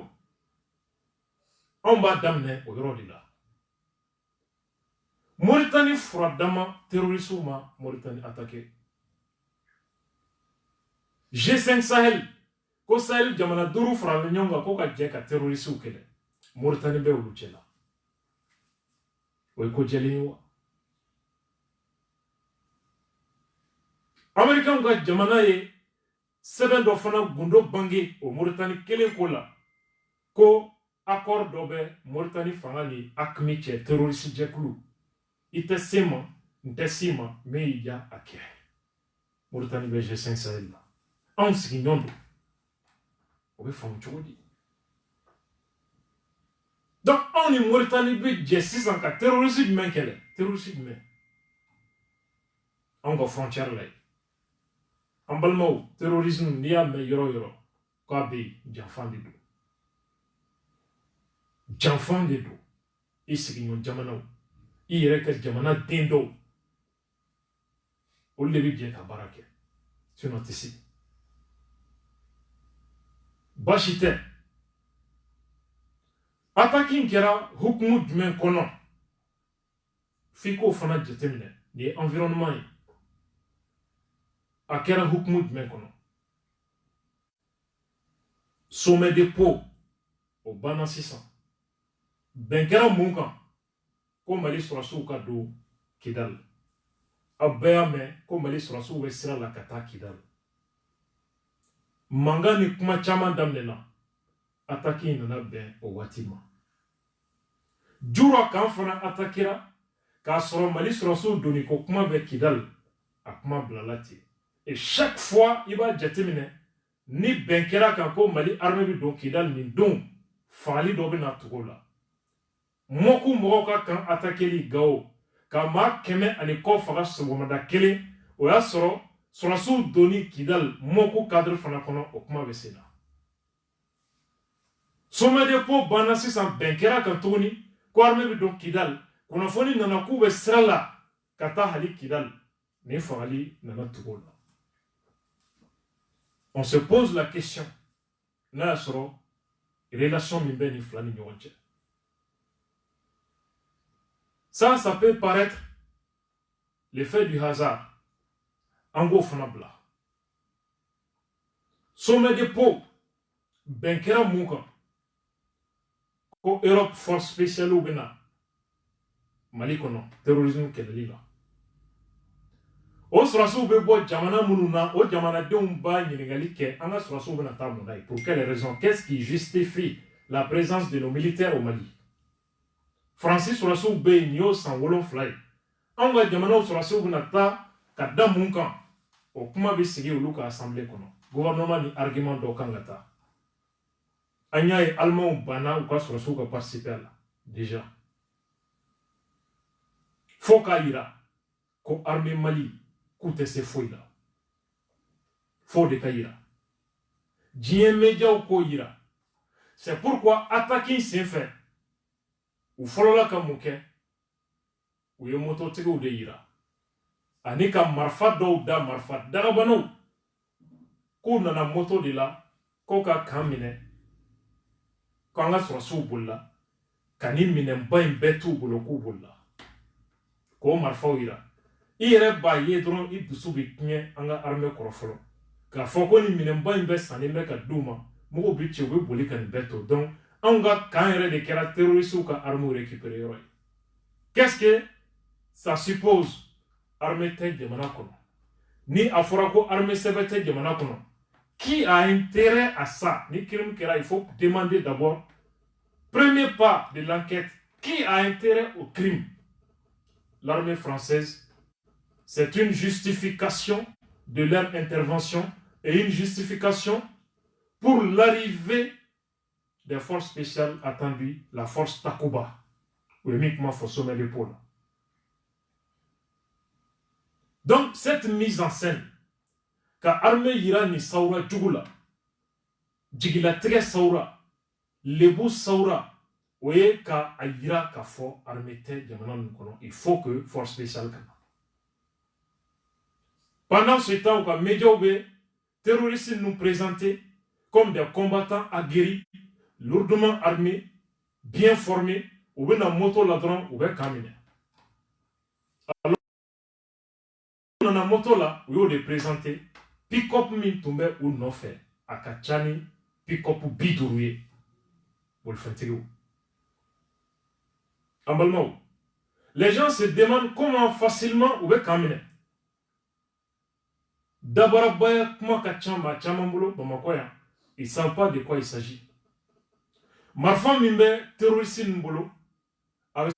anw b'a daminɛ o yɔrɔ de la Moritani furadama terroristes ma Moritani attaqué G5 Sahel ko Sahel jamana duuru farala ɲɔgɔn kan ko ka jɛ ka terroristes kɛlɛ Moritani bɛ olu cɛ la o ye ko jɛlen ye wa Américains ka jamana ye sɛbɛn dɔ fana gundo bange o Moritani kelen ko la ko accord dɔ bɛ Moritani fanga ni AQMI cɛ terroriste jɛkulu i tɛ se ma n tɛ se ma mais i ja a kɛ Moritani bɛ G5 Sahel la anw sigiɲɔgɔn don o bɛ faamu cogo di donc anw ni Moritani bɛ jɛ sisan ka terroriste jumɛn kɛlɛ terroriste jumɛn anw ka frontière la yen an balimaw terrorisme n'i y'a mɛn yɔrɔ o yɔrɔ k'a bɛ yen janfan de don janfan de don i sigiɲɔgɔn jamanaw i yɛrɛ ka jamana den dɔw olu de bɛ jɛ ka baara kɛ sinon tɛ se baasi tɛ attaque in kɛra hukumu jumɛn kɔnɔ f'i k'o fana jateminɛ nin ye environnement ye a kɛra hukumu jumɛn kɔnɔ sommet de Pau o banna sisan bɛn kɛra mun kan ko Mali sɔrɔsiw ka don Kidal a bɛɛ y'a mɛn ko Mali sɔrɔsiw bɛ sira la ka taa Kidal mankan ni kuma caman daminɛna attaque in nana bɛn o waati ma Jura kan fana attaquera k'a sɔrɔ Mali sɔrɔsiw donni ko kuma bɛ Kidal a kuma bilala ten et chaque fois i b'a jateminɛ ni bɛn kɛra kan ko Mali armée bɛ don Kidal nin don fagali dɔ bɛ na tugu la Moku mɔgɔw ka kan attaqueli Gao ka maa 100 ani kɔ faga sɔgɔmada kelen o y'a sɔrɔ sɔrɔsiw donni Kidal Moku cadre fana kɔnɔ o kuma bɛ sen na sommet de Pau banna sisan bɛn kɛra kan tuguni ko armée bɛ don Kidal kunnafoni nana k'u bɛ sira la ka taa hali Kidal nin fagali nana tugu la on se pose la question n'a y'a sɔrɔ relation min bɛ nin fila ni ɲɔgɔn cɛ ça peut paraître l'effet du hasard an k'o fana bila sommet de Pau bɛn kɛra mun kan ko Europe force spéciale bɛ na Mali kɔnɔ terrorisme kɛlɛli la o sɔrɔsiw bɛ bɔ jamana minnu na o jamanadenw b'a ɲininkali kɛ an ka sɔrɔsiw bɛna taa mun na ye pour quelle raison qu'est-ce qui justifie la présence de nos militaires au Mali Faransi sɔrɔsiw bɛ yen nin y'o san 7 ye anw ka jamanaw sɔrɔsiw bɛna taa ka da mun kan o kuma bɛ sigi olu ka assemblée kɔnɔ gouvernement ni argument dɔw kan ka taa an y'a ye Allemands banna u ka sɔrɔsiw ka participer a la déjà fo k'a yira ko armée Mali k'u tɛ se foyi la fo de ka yira diɲɛ médiaw k'o yira c'est pourquoi attaque sen fɛ u fɔlɔla ka mun kɛ u ye mototigiw de yira ani ka marifa dɔw da marifa dagabanaw k'u nana moto de la ko ka kan minɛ ko an ka sɔrɔsiw bolila ka ni minɛnba in bɛɛ t'u bolo k'u bolila k'o marifaw yira i yɛrɛ b'a ye dɔrɔn i dusu bɛ tiɲɛ an ka armée kɔrɔ fɔlɔ k'a fɔ ko ni minɛnba in bɛɛ sannen bɛ ka d'u ma mɔgɔw bɛ cɛ u bɛ boli ka nin bɛɛ to donc anw ka kan yɛrɛ de kɛra terrorisiw ka armew récupérer yɔrɔ ye qu'est-ce que ça suppose armée tɛ jamana kɔnɔ ni a fɔra ko armée sɛbɛn tɛ jamana kɔnɔ qui a intérêt à ça ni crime kɛra il faut demander d'abord premier pas de l'enquête qui a intérêt au crime l'armée française c'est une justification de leur intervention et une justification pour l'arrivée des forces spéciales attendues, la force Takuba, ou uniquement faut sommet l'épaule. Donc, cette mise en scène, car armée Iran ni Saura Djugula, Djigila Tige Saura, Lebu Saura, oui, ka Aïra ka fo armée te Yamanan Nukono, il faut que force spéciale kama. Pendant ce temps, quand les terroristes nous présentaient comme des combattants aguerris, lourdement armés, bien formés, ou bien en moto ladron, ou bien caminer. Alors, on a moto là, où on les présentait, pick-up min tombe ou non fait, à Kachani, pick-up bidouroué, pour le faire. En Balmao, les gens se demandent comment facilement ou bien caminer. D'abord, ils ne savent pas de quoi il s'agit. Ma femme est terroriste Mbolo avec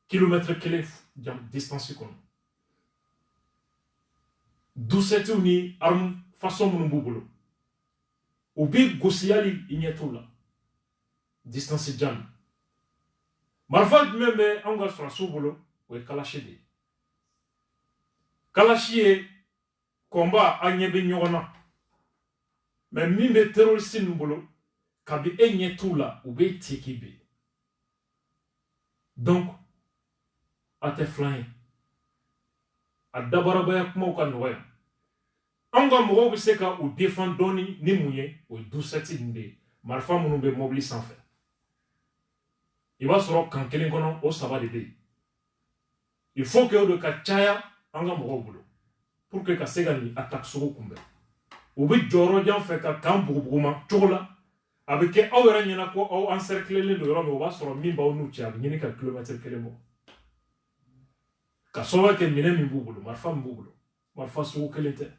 kilomètres de distance. D'où c'est une arme façon Mbolo. Ou bien Gossiali Ignetoula. Distance jam. Ma femme même est en gars sur Bolo ou est Kalachede. Kalashi est combat à Nyebe Nyorona. Mais mime terroriste Mbolo, kabi enye tout là, ou be tikibe. Donc, à te flanquer. À dabarabaya kuma ka noya. Anga moro be seka ou défendre doni ni mouye ou douceti nde. Marfa munu be mobili sans faire. Il va se rendre quand quelqu'un kono au sabbat de bé. Il faut que le kachaya anga moro bolo. Pour que kasegani attaque sur kumbe. Ou bien Joro Dian fait qu'à Kambourgouma, Tourla, avec qui on a rien à quoi, on encercler le rhum, on va sur le mimba ou nous tiens, il n'y a qu'un kilomètre que les mots. Car ça que mine mi boubolo, ma femme boubolo, ma femme sous quel était.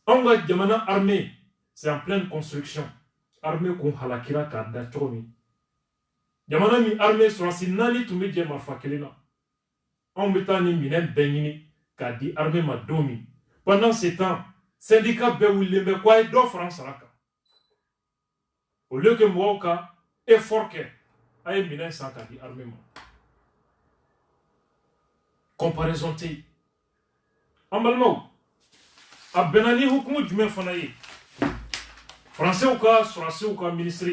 On va Diamana armée, c'est en pleine construction. Armée qu'on halakira kada chomi. Diamana mi armée sur la sinali tout média ma fakelina. On mettant ni minen benini, car dit armée ma domi. Pendant ce temps, syndicat Bewillembe quoi et d'offre en Saraka. Au lieu que Mouaka est fort que a éminé sans kadi armement. Comparaison T. En Balmao, à Benani Hukumu Djumen Fanaye, Français ou cas, Français ou cas ministre,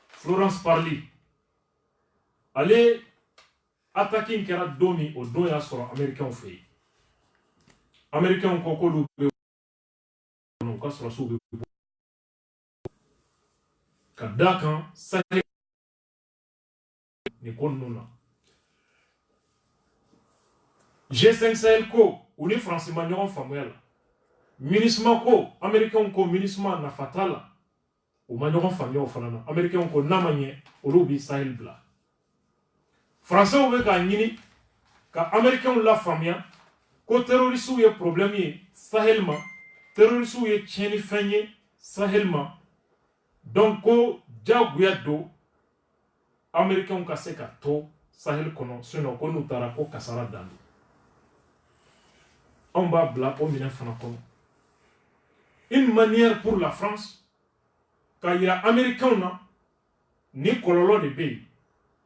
Florence Parly, allez attaquer une kera domi au doya sur américain fait. Américain ont encore le cas sur la soupe. Kadakan, ça n'est pas non. G5 Sahel ko, ou les Français manieront famuel. Ministre ko, Américain ko, ministre na fatala. Ou manieront famuel fanana. Américain ko namanye, ou l'obi Sahel bla. Français ou veut gagner, car Américain la famille. Ko terroriste ou problème Sahelma, terroriste ou tieni fenye Sahelma. Donc ko jaguya do Américain ka se ka to Sahel kono sinon ko nutara ko kasara dando. On va bla au minen fana kono. Une manière pour la France quand il y a Américain na ni kololo de be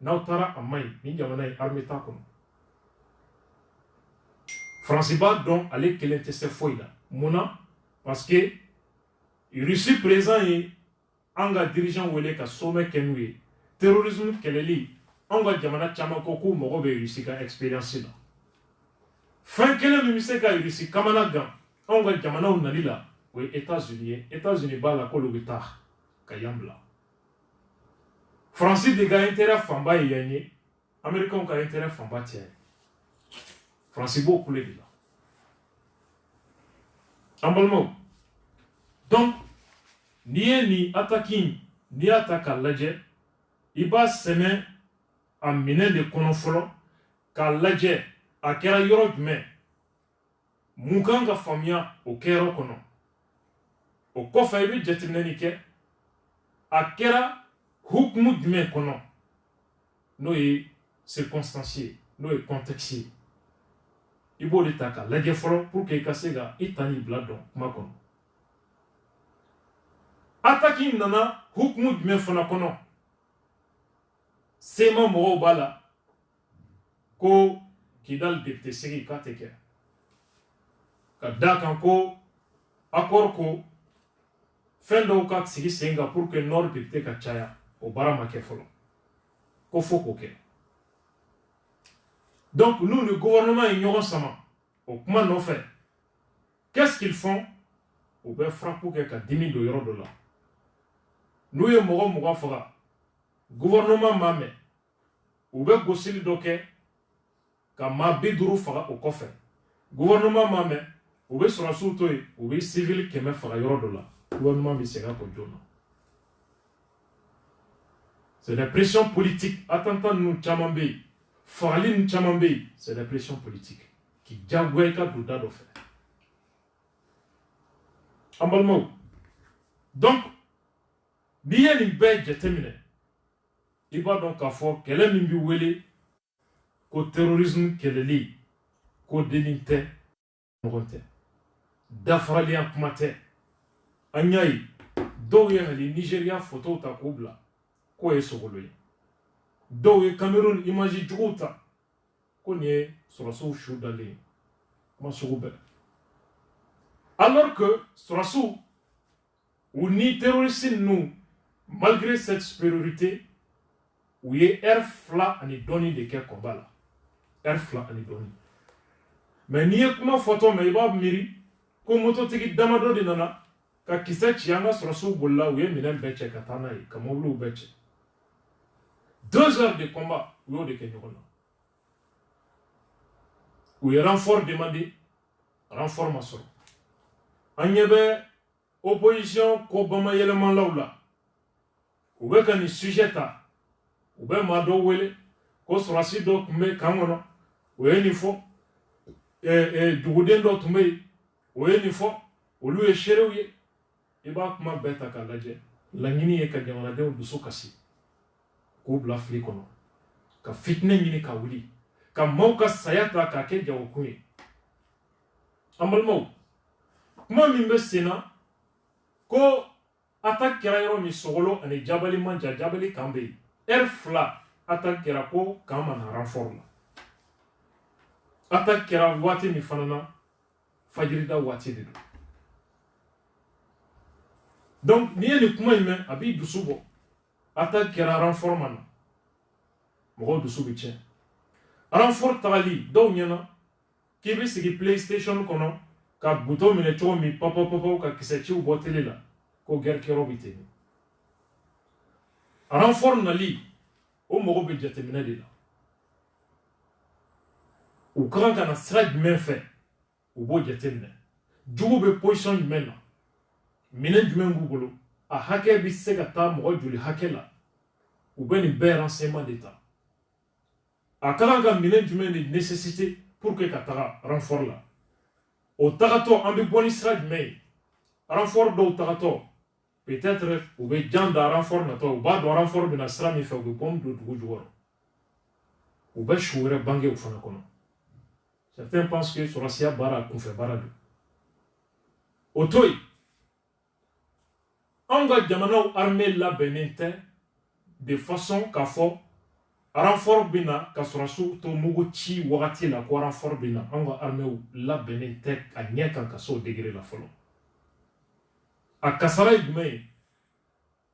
na utara amai ni jamana armée ta kono. Franciba donc allez qu'elle était cette fois là. Mona parce que Russie présent et anga dirigeant ou les ka sommet kenoué terrorisme qu'elle est li anga jamana chama koku mogo be Russie ka expérience là. Fin qu'elle me mise ka Russie kamana gan on va jamana on nali la o États-Unis ba la ko le tar ka yambla France de ga intérêt famba yanye américain ka intérêt famba tiens France bo coulé de là ambalmo donc ni attaquing ni attaque laje iba sene a minen de kono folo ka laje a kera yoro jumɛn mun kan ka faamuya o kɛyɔrɔ kɔnɔ o kɔfɛ i bɛ jateminɛli kɛ a kɛra hukumu jumɛn kɔnɔ n'o ye circonstance ye n'o ye contexte ye i b'o de ta ka lajɛ fɔlɔ pour que i ka se ka i ta n'i bila dɔn kuma kɔnɔ attaque nana hukumu jumɛn fana kɔnɔ sema mɔgɔw b'a la ko Kidal député segi k'a tɛ kɛ ka da kan ko accord ko fɛn dɔw ka sigi sen kan pour que nord député ka caya o baara ma kɛ fɔlɔ ko fo k'o kɛ donc nous le gouvernement ye ɲɔgɔn sama o kuma nɔfɛ qu'est-ce qu'ils font u bɛ frappe kɛ ka dimi don yɔrɔ dɔ la n'u ye mɔgɔ 20 faga gouvernement m'a mɛn u bɛ gosili dɔ kɛ ka maa 50 faga o kɔfɛ gouvernement m'a mɛn u bɛ sɔrɔsiw to yen u bɛ civil 100 faga yɔrɔ dɔ la gouvernement bɛ segin a kɔ joona c'est des pressions politiques attentat ninnu caman bɛ yen fagali ninnu caman bɛ yen c'est des pressions politiques k'i diyagoya i ka don da dɔ fɛ an balimaw donc n'i ye nin bɛɛ jateminɛ i b'a dɔn k'a fɔ kɛlɛ min bɛ wele ko terrorisme kɛlɛli ko dennin tɛ ɲɔgɔn tɛ dafaraliya kuma tɛ an y'a ye dɔw ye hali Nigéria photo ta k'o bila k'o ye sogolo ye dɔw ye Cameroun image juguw ta ko nin ye sɔrɔsiw su dalen ye kuma sugu bɛɛ alors que sɔrɔsiw u ni terroriste ninnu malgré cette supériorité u ye heure 2 ani dɔɔni de kɛ combat la heure 2 ani dɔɔni mais n'i ye kuma fɔtɔ mɛn i b'a miiri ko mototigi damadɔ de nana ka kisɛ ci an ka sɔrɔsiw bolila u ye minɛn bɛɛ cɛ ka taa n'a ye ka mobiliw bɛɛ cɛ 2 heures de combat u y'o de kɛ ɲɔgɔn na u ye renfort demandé renfort ma sɔrɔ an ɲɛ bɛ opposition ko bamayɛlɛmalaw la u bɛ ka nin sujet ta u bɛ maa dɔw wele ko sɔrɔsi dɔ tun bɛ kan kɔnɔ o ye nin fɔ duguden dɔ tun bɛ yen o ye nin fɔ olu ye seerew ye i b'a kuma bɛɛ ta k'a lajɛ laɲini ye ka jamanadenw dusu kasi k'u bila fili kɔnɔ ka fitinɛ ɲini ka wuli ka maaw ka saya ta k'a kɛ jagokun ye an balimaw kuma min bɛ sen na ko attaque kɛra yɔrɔ min Sogolo ani Jabali Manja Jabali kan bɛ yen heure 2 attaque kɛra ko kan ma na renfort la attaque kɛra waati min fana na fajirida waati de don donc n'i ye nin kuma in mɛn a b'i dusu bɔ attaque kɛra renfort ma na mɔgɔw dusu bɛ tiɲɛ renfort tagali dɔw ɲɛna k'i bɛ sigi PlayStation kɔnɔ ka buto minɛ cogo min papaw ka kisɛciw bɔ télé la ko guerre kɛyɔrɔ bɛ ten renfort nali o mɔgɔw bɛ jateminɛ de la u ka kan ka na sira jumɛn fɛ u b'o jateminɛ jugu bɛ position jumɛn na minɛn jumɛn b'u bolo a hakɛ bɛ se ka taa mɔgɔ joli hakɛ la u bɛ nin bɛɛ renseignement de ta a ka kan ka minɛn jumɛn de nécessité pour que ka taga renfort la o tagatɔ an bɛ bɔ ni sira jumɛn ye renfort dɔw tagatɔ peut-être u bɛ jan da renfort natɔ u b'a dɔn renfort bɛna sira min fɛ u bɛ bombe don dugu jukɔrɔ u bɛ su wɛrɛ bange o fana kɔnɔ certains pensent que sɔrɔsiya baara kunfɛ baara don o to yen anw ka jamanaw armée labɛnnen tɛ de façon k'a fɔ renfort bɛna ka sɔrɔsiw to mugu ci wagati la ko renfort bɛna anw ka armée labɛnnen tɛ a ɲɛ kan ka se o degré la fɔlɔ a kasara ye jumɛn ye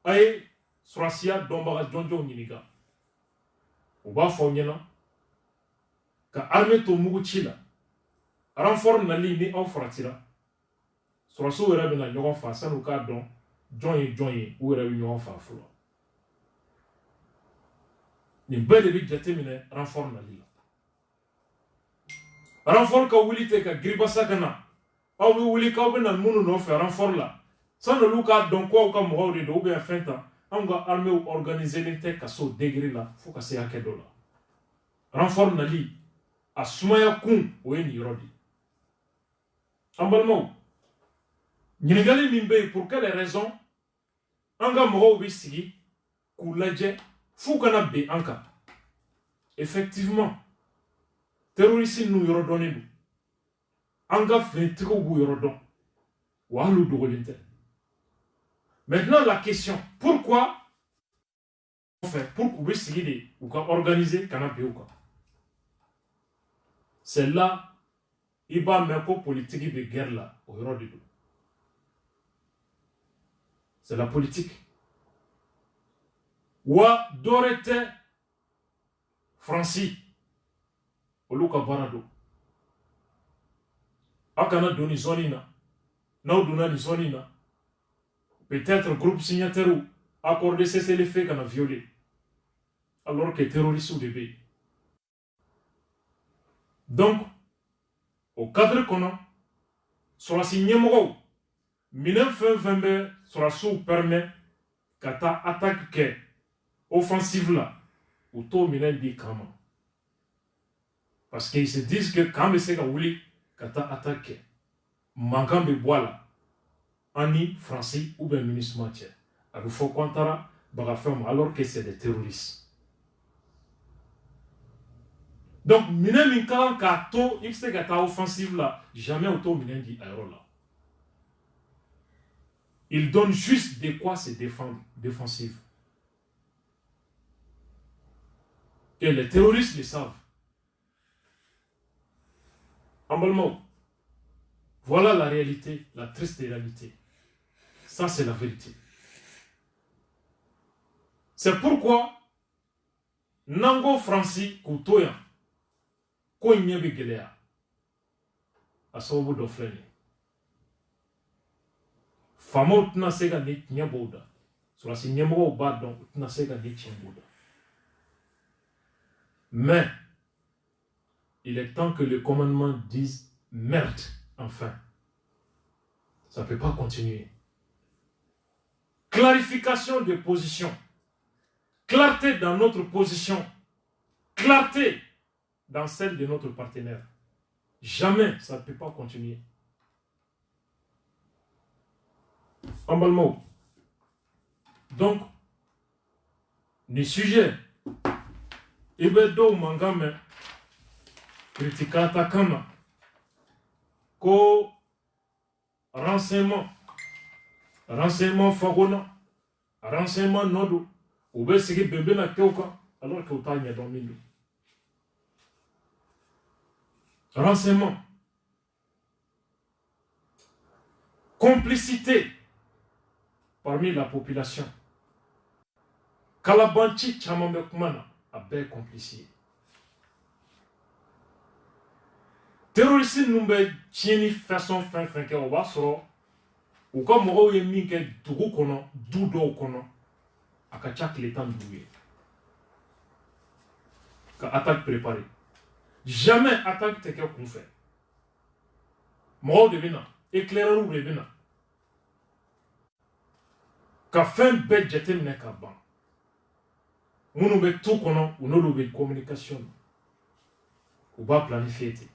a ye sɔrɔsiya dɔnbaga jɔnjɔnw ɲininka u b'a fɔ ɲɛna ka armée to mugu ci la renfort nali ni aw faratira sɔrɔsiw yɛrɛ bɛna ɲɔgɔn fa san'u k'a dɔn jɔn ye jɔn ye u yɛrɛ bɛ ɲɔgɔn fa fɔlɔ nin bɛɛ de bɛ jateminɛ renfort nali la renfort ka wuli ten ka giribasa ka na aw bɛ wuli k'aw bɛ na minnu nɔfɛ renfort la san'olu k'a dɔn ko aw ka mɔgɔw de don ou bien fɛn ta anw ka armée organiselen tɛ ka se o degré la fo ka se hakɛ dɔ la renfort nali a sumaya kun o ye nin yɔrɔ de ye an balimaw ɲininkali min bɛ yen pour quelle raison an ka mɔgɔw bɛ sigi k'u lajɛ f'u kana ben an kan effectivement terroriste ninnu yɔrɔ dɔnnen don an ka finitigiw b'u yɔrɔ dɔn wa hali u dogolen tɛ maintenant la question pourquoi pour k'u bɛ sigi de u ka organiser kana ben u kan c'est là i b'a mɛn ko politique bɛ guerre la o yɔrɔ de don c'est la politique wa dɔwɛrɛ tɛ Faransi olu ka baara don a kana don nin zone in na n'aw donna nin zone in na peut-être groupe signataire accord de cessez-le-feu kana violer alors que terroristes de bɛ yen donc au cadre kɔnɔ sɔrɔsi ɲɛmɔgɔw minɛn fɛn fɛn bɛ sɔrɔsiw permet ka taa attaque kɛ offensive la u t'o minɛn di kan ma parce qu'ils se disent que kan bɛ se ka wuli ka taa attaque kɛ mankan bɛ bɔ a la an ni Faransi ou bien MINUSMA cɛ a bɛ fɔ k'an taara bagafɛn ma alors que c'est des terroristes. Donc, minɛn min ka kan k'a to i bɛ se ka taa offensive la jamais u t'o minɛn di a yɔrɔ la. Il donne juste de quoi se défendre, défensive. Et les terroristes le savent. En Balmao, voilà la réalité, la triste réalité. Ça, c'est la vérité. C'est pourquoi Nango Franci Koutoya, ko nyebe geleya, a sababu dɔ filɛ nin ye. Faamaw tɛna se ka ni tiɲɛ b'o da, sɔrɔsi ɲɛmɔgɔw b'a dɔn u tɛna se ka ni tiɲɛ b'o da. Mais il est temps que le commandement dise merde, enfin. Ça ne peut pas continuer. Clarification de position. Clarté dans notre position. Clarté dans celle de notre partenaire. Jamais ça ne peut pas continuer. En bas le mot. Donc, les sujets, il y a deux mangame critiquata kama ko renseignement fagona renseignement nodo ou bien sigi bébé na keuka alors que autant y a domino renseignement complicité parmi la population kalabanchi chamambe kumana a bɛ complicité terroriste ninnu bɛ tiɲɛni façon fɛn fɛn kɛ o b'a sɔrɔ u ka mɔgɔw ye min kɛ dugu kɔnɔ du dɔw kɔnɔ a ka ca tile 15 ye ka attaque préparée jamais attaque tɛ kɛ kunfɛ mɔgɔw de bɛ na éclaireurs de bɛ na ka fɛn bɛɛ jateminɛ ka ban minnu bɛ tu kɔnɔ u n'olu bɛ communication na u b'a planifier ten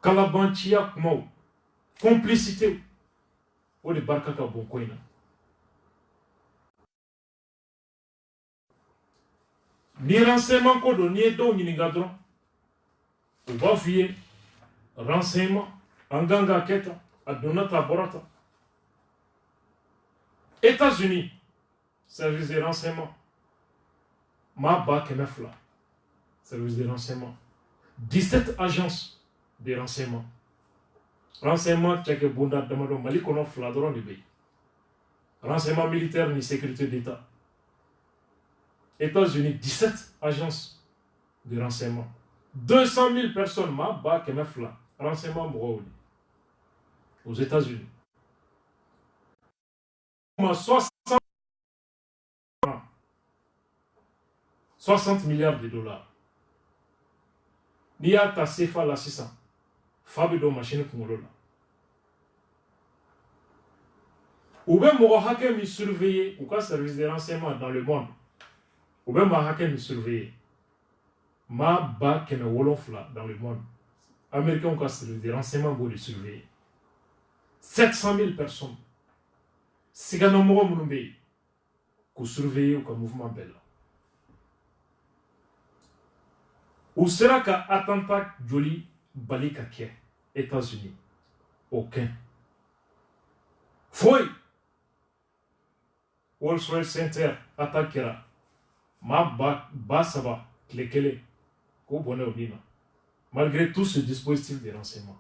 kalabanciya kumaw complicité o de barika ka bon ko in na ni renseignement ko don n'i ye dɔw ɲininka dɔrɔn u b'a f'i ye renseignement an kan k'a kɛ tan a donna tan a bɔra tan États-Unis service de renseignement maa ba kɛmɛ 2 service de renseignement 17 agences de renseignement renseignement cɛkɛ bonda damadɔ Mali kɔnɔ 2 dɔrɔn de bɛ yen renseignement militaire ni sécurité d'État États-Unis 17 agences de renseignement 200 000 personnes maa ba kɛmɛ 2 renseignement mɔgɔw de aux États-Unis. 60 milliards de dollars. N'i y'a ta CFA la sisan, fa bɛ don machine kunkolo la. U bɛ mɔgɔ hakɛ min surveiller u ka service de renseignement dans le monde. U bɛ maa hakɛ min surveiller. Maa ba 700 dans le monde. Américains ka service de renseignement b'o de surveiller. 700 000 personnes. Sigana mɔgɔ minnu bɛ yen k'u surveiller u ka mouvement bɛɛ la. U sera ka attentat joli bali ka kɛ États-Unis? Aucun. Foyi. World Trade Center attaque kɛra maa ba saba tile kelen k'o bɔnɛ o ni na. Malgré tout ce dispositif de renseignement.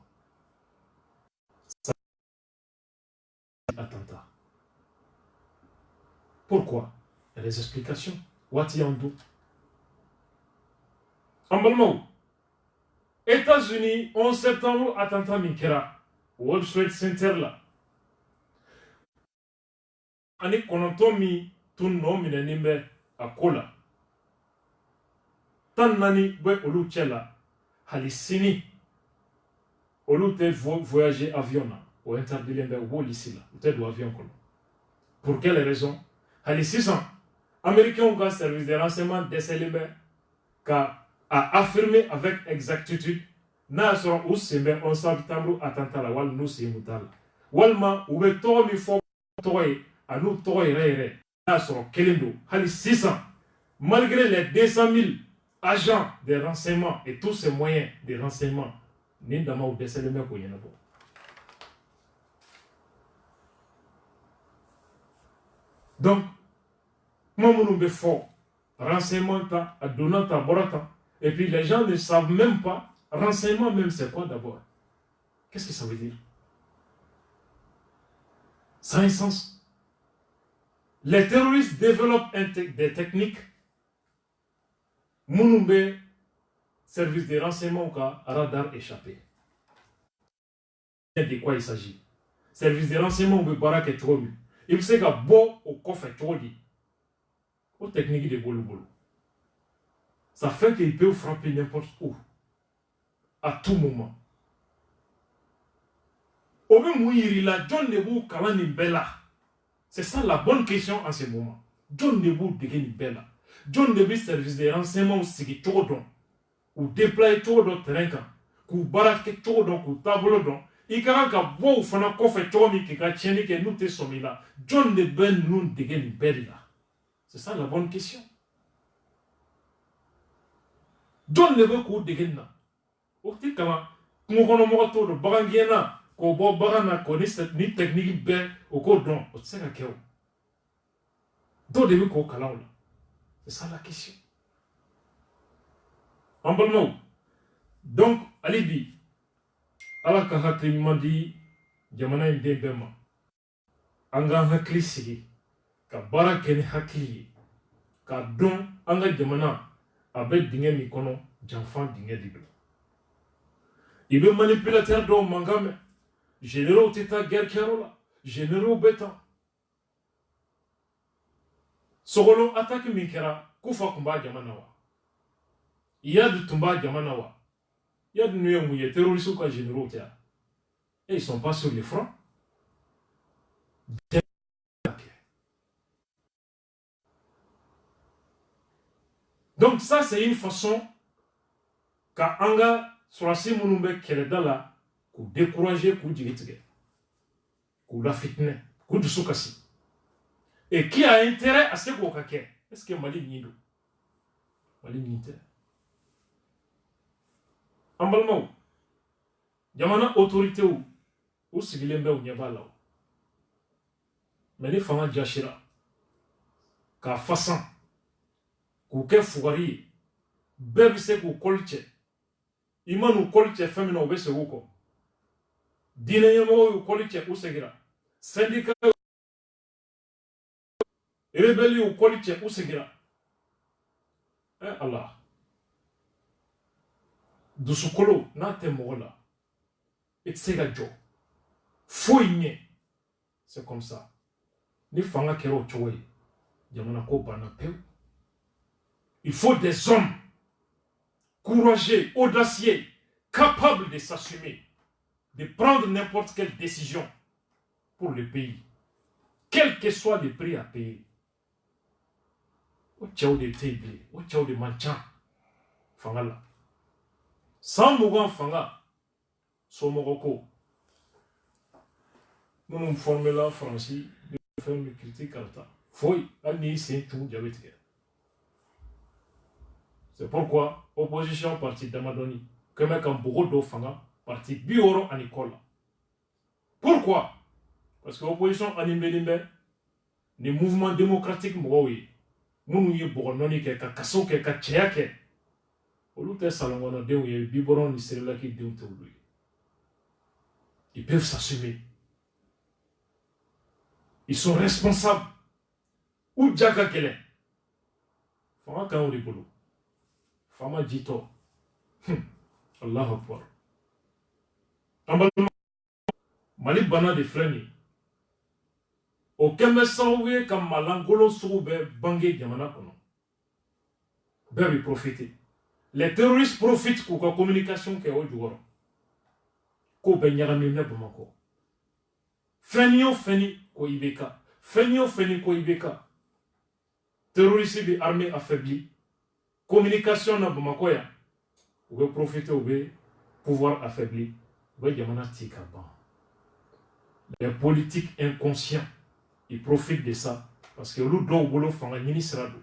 Attentat. Pourquoi? Il y a des explications. Wati Andou. En Balmao, États-Unis, 11 septembre, attentat Minkera, World Trade Center là. Ani konontomi tun no minenimbe akola. Tan nani be olu chela, halisini. Olu te voyager avion là, ou interdilembe ou ici là, ou te do avion kono. Pour quelle raison? Hali 600, Américains ont un service de renseignement décelé a affirmé avec exactitude n'a sera où c'est bien on s'habitambro attentat la wal nous c'est mutal. Walma ou be to mi fo toy à nous toy rere n'a sera kelendo hali 600 malgré les 200 000 agents de renseignement et tous ces moyens de renseignement n'indama ou décelé me ko yenabo. Donc, moi, je suis fort. Renseignement, à donnant ta borata. Et puis, les gens ne savent même pas. Renseignement, même, c'est quoi d'abord? Qu'est-ce que ça veut dire? Ça a un sens. Les terroristes développent des techniques. Mounoumbe, service de renseignement, radar échappé. De quoi il s'agit? Service de renseignement, barak est trop mieux. Il sait que bon au coffre chodi aux techniques de bolo bolo. Ça fait qu'il peut frapper n'importe où, à tout moment. Au même où il a John Nebou Kalani Bella. C'est ça la bonne question en ce moment. John Nebou Degeni Bella. John Nebou service de renseignement ou sigi chodon ou déployer chodon terrain ou baraque chodon ou tableau don. Il ka bo ou fana kofe chomi ki ka tieni ke nous te somila. John de ben nous degen bella. C'est ça la bonne question. John ne veut ko degen na. O ti kama mo kono mo to do bagangiena ko bo bagana ko ni technique be o ko don o tseka keo. Do de ko kalaw la. C'est ça la question. En bon donc alibi ala ka hakli mandi jamana inde bema anga hakli sigi ka bara keni hakli ka don anga jamana abe dinge mi kono janfan dinge dibe ibe manipulateur do mangame généraux teta guerre kerola généraux beta sogolo attaque mi kera kufa kumba jamana wa yadu tumba jamana wa. Il y a des terroristes ou généraux. Et ils ne sont pas sur les fronts. Donc ça, c'est une façon qu'à Anga, sur la Simounoume, qu'elle est dans la, pour décourager, pour dire, pour la fitne, pour du soukassi. Et qui a intérêt à ce qu'on a fait? Est-ce que Mali Nido? Mali Niter. En Balmao, Yamana autorité ou Sigilembe ou Nyabala. Mais les femmes Jashira, Ka Fassan, Kouke Fougari, Bebise Kou Kolche, Iman ou Kolche Femina ou Bese Woko, Dinayamo ou Kolche ou Segira, Syndicat Rebelli ou Kolche ou Segira. Allah. Dusukolo na te mola. It's sega jo. Fouille. C'est comme ça. Ni fanga kero chowe. Yamana ko bana peu. Il faut des hommes courageux, audacieux, capables de s'assumer, de prendre n'importe quelle décision pour le pays, quel que soit le prix à payer. Au tchao de table, au tchao de manchan, fanga là. Sans mougan fanga, so moroko. Nous nous formons là, Francis, de faire une critique à l'État. Faut, aller c'est tout diabétique. C'est pourquoi opposition parti d'Amadoni, que mec en beaucoup d'eau fanga, parti bioro en école. Pourquoi? Parce que l'opposition animée les mouvements démocratiques mouaoui, mounouye borononi ke ka kaso ke ka tcheyake. Olute salongono dewye biboron ni serela ki dewte oului. Ils peuvent s'assumer. Ils sont responsables. Ou djaka kele. Fanga kan ou boulot. Fama dito. Allah Akbar. Mali bana de freni. Aucun message comme malangolo soube bangé diamana kono. Bébé profiter. Les terroristes profitent pour la communication qui est au joueur. Ko benyara mine bamako. Fenio feni ko ibeka. Fenio feni ko ibeka. Terroristes de armée affaiblie. Communication na bamako ya. Vous pouvez profiter au pouvoir affaibli. Vous pouvez diamana tikaba. Les politiques inconscients, ils profitent de ça. Parce que l'eau d'eau bolo fanga nini srado.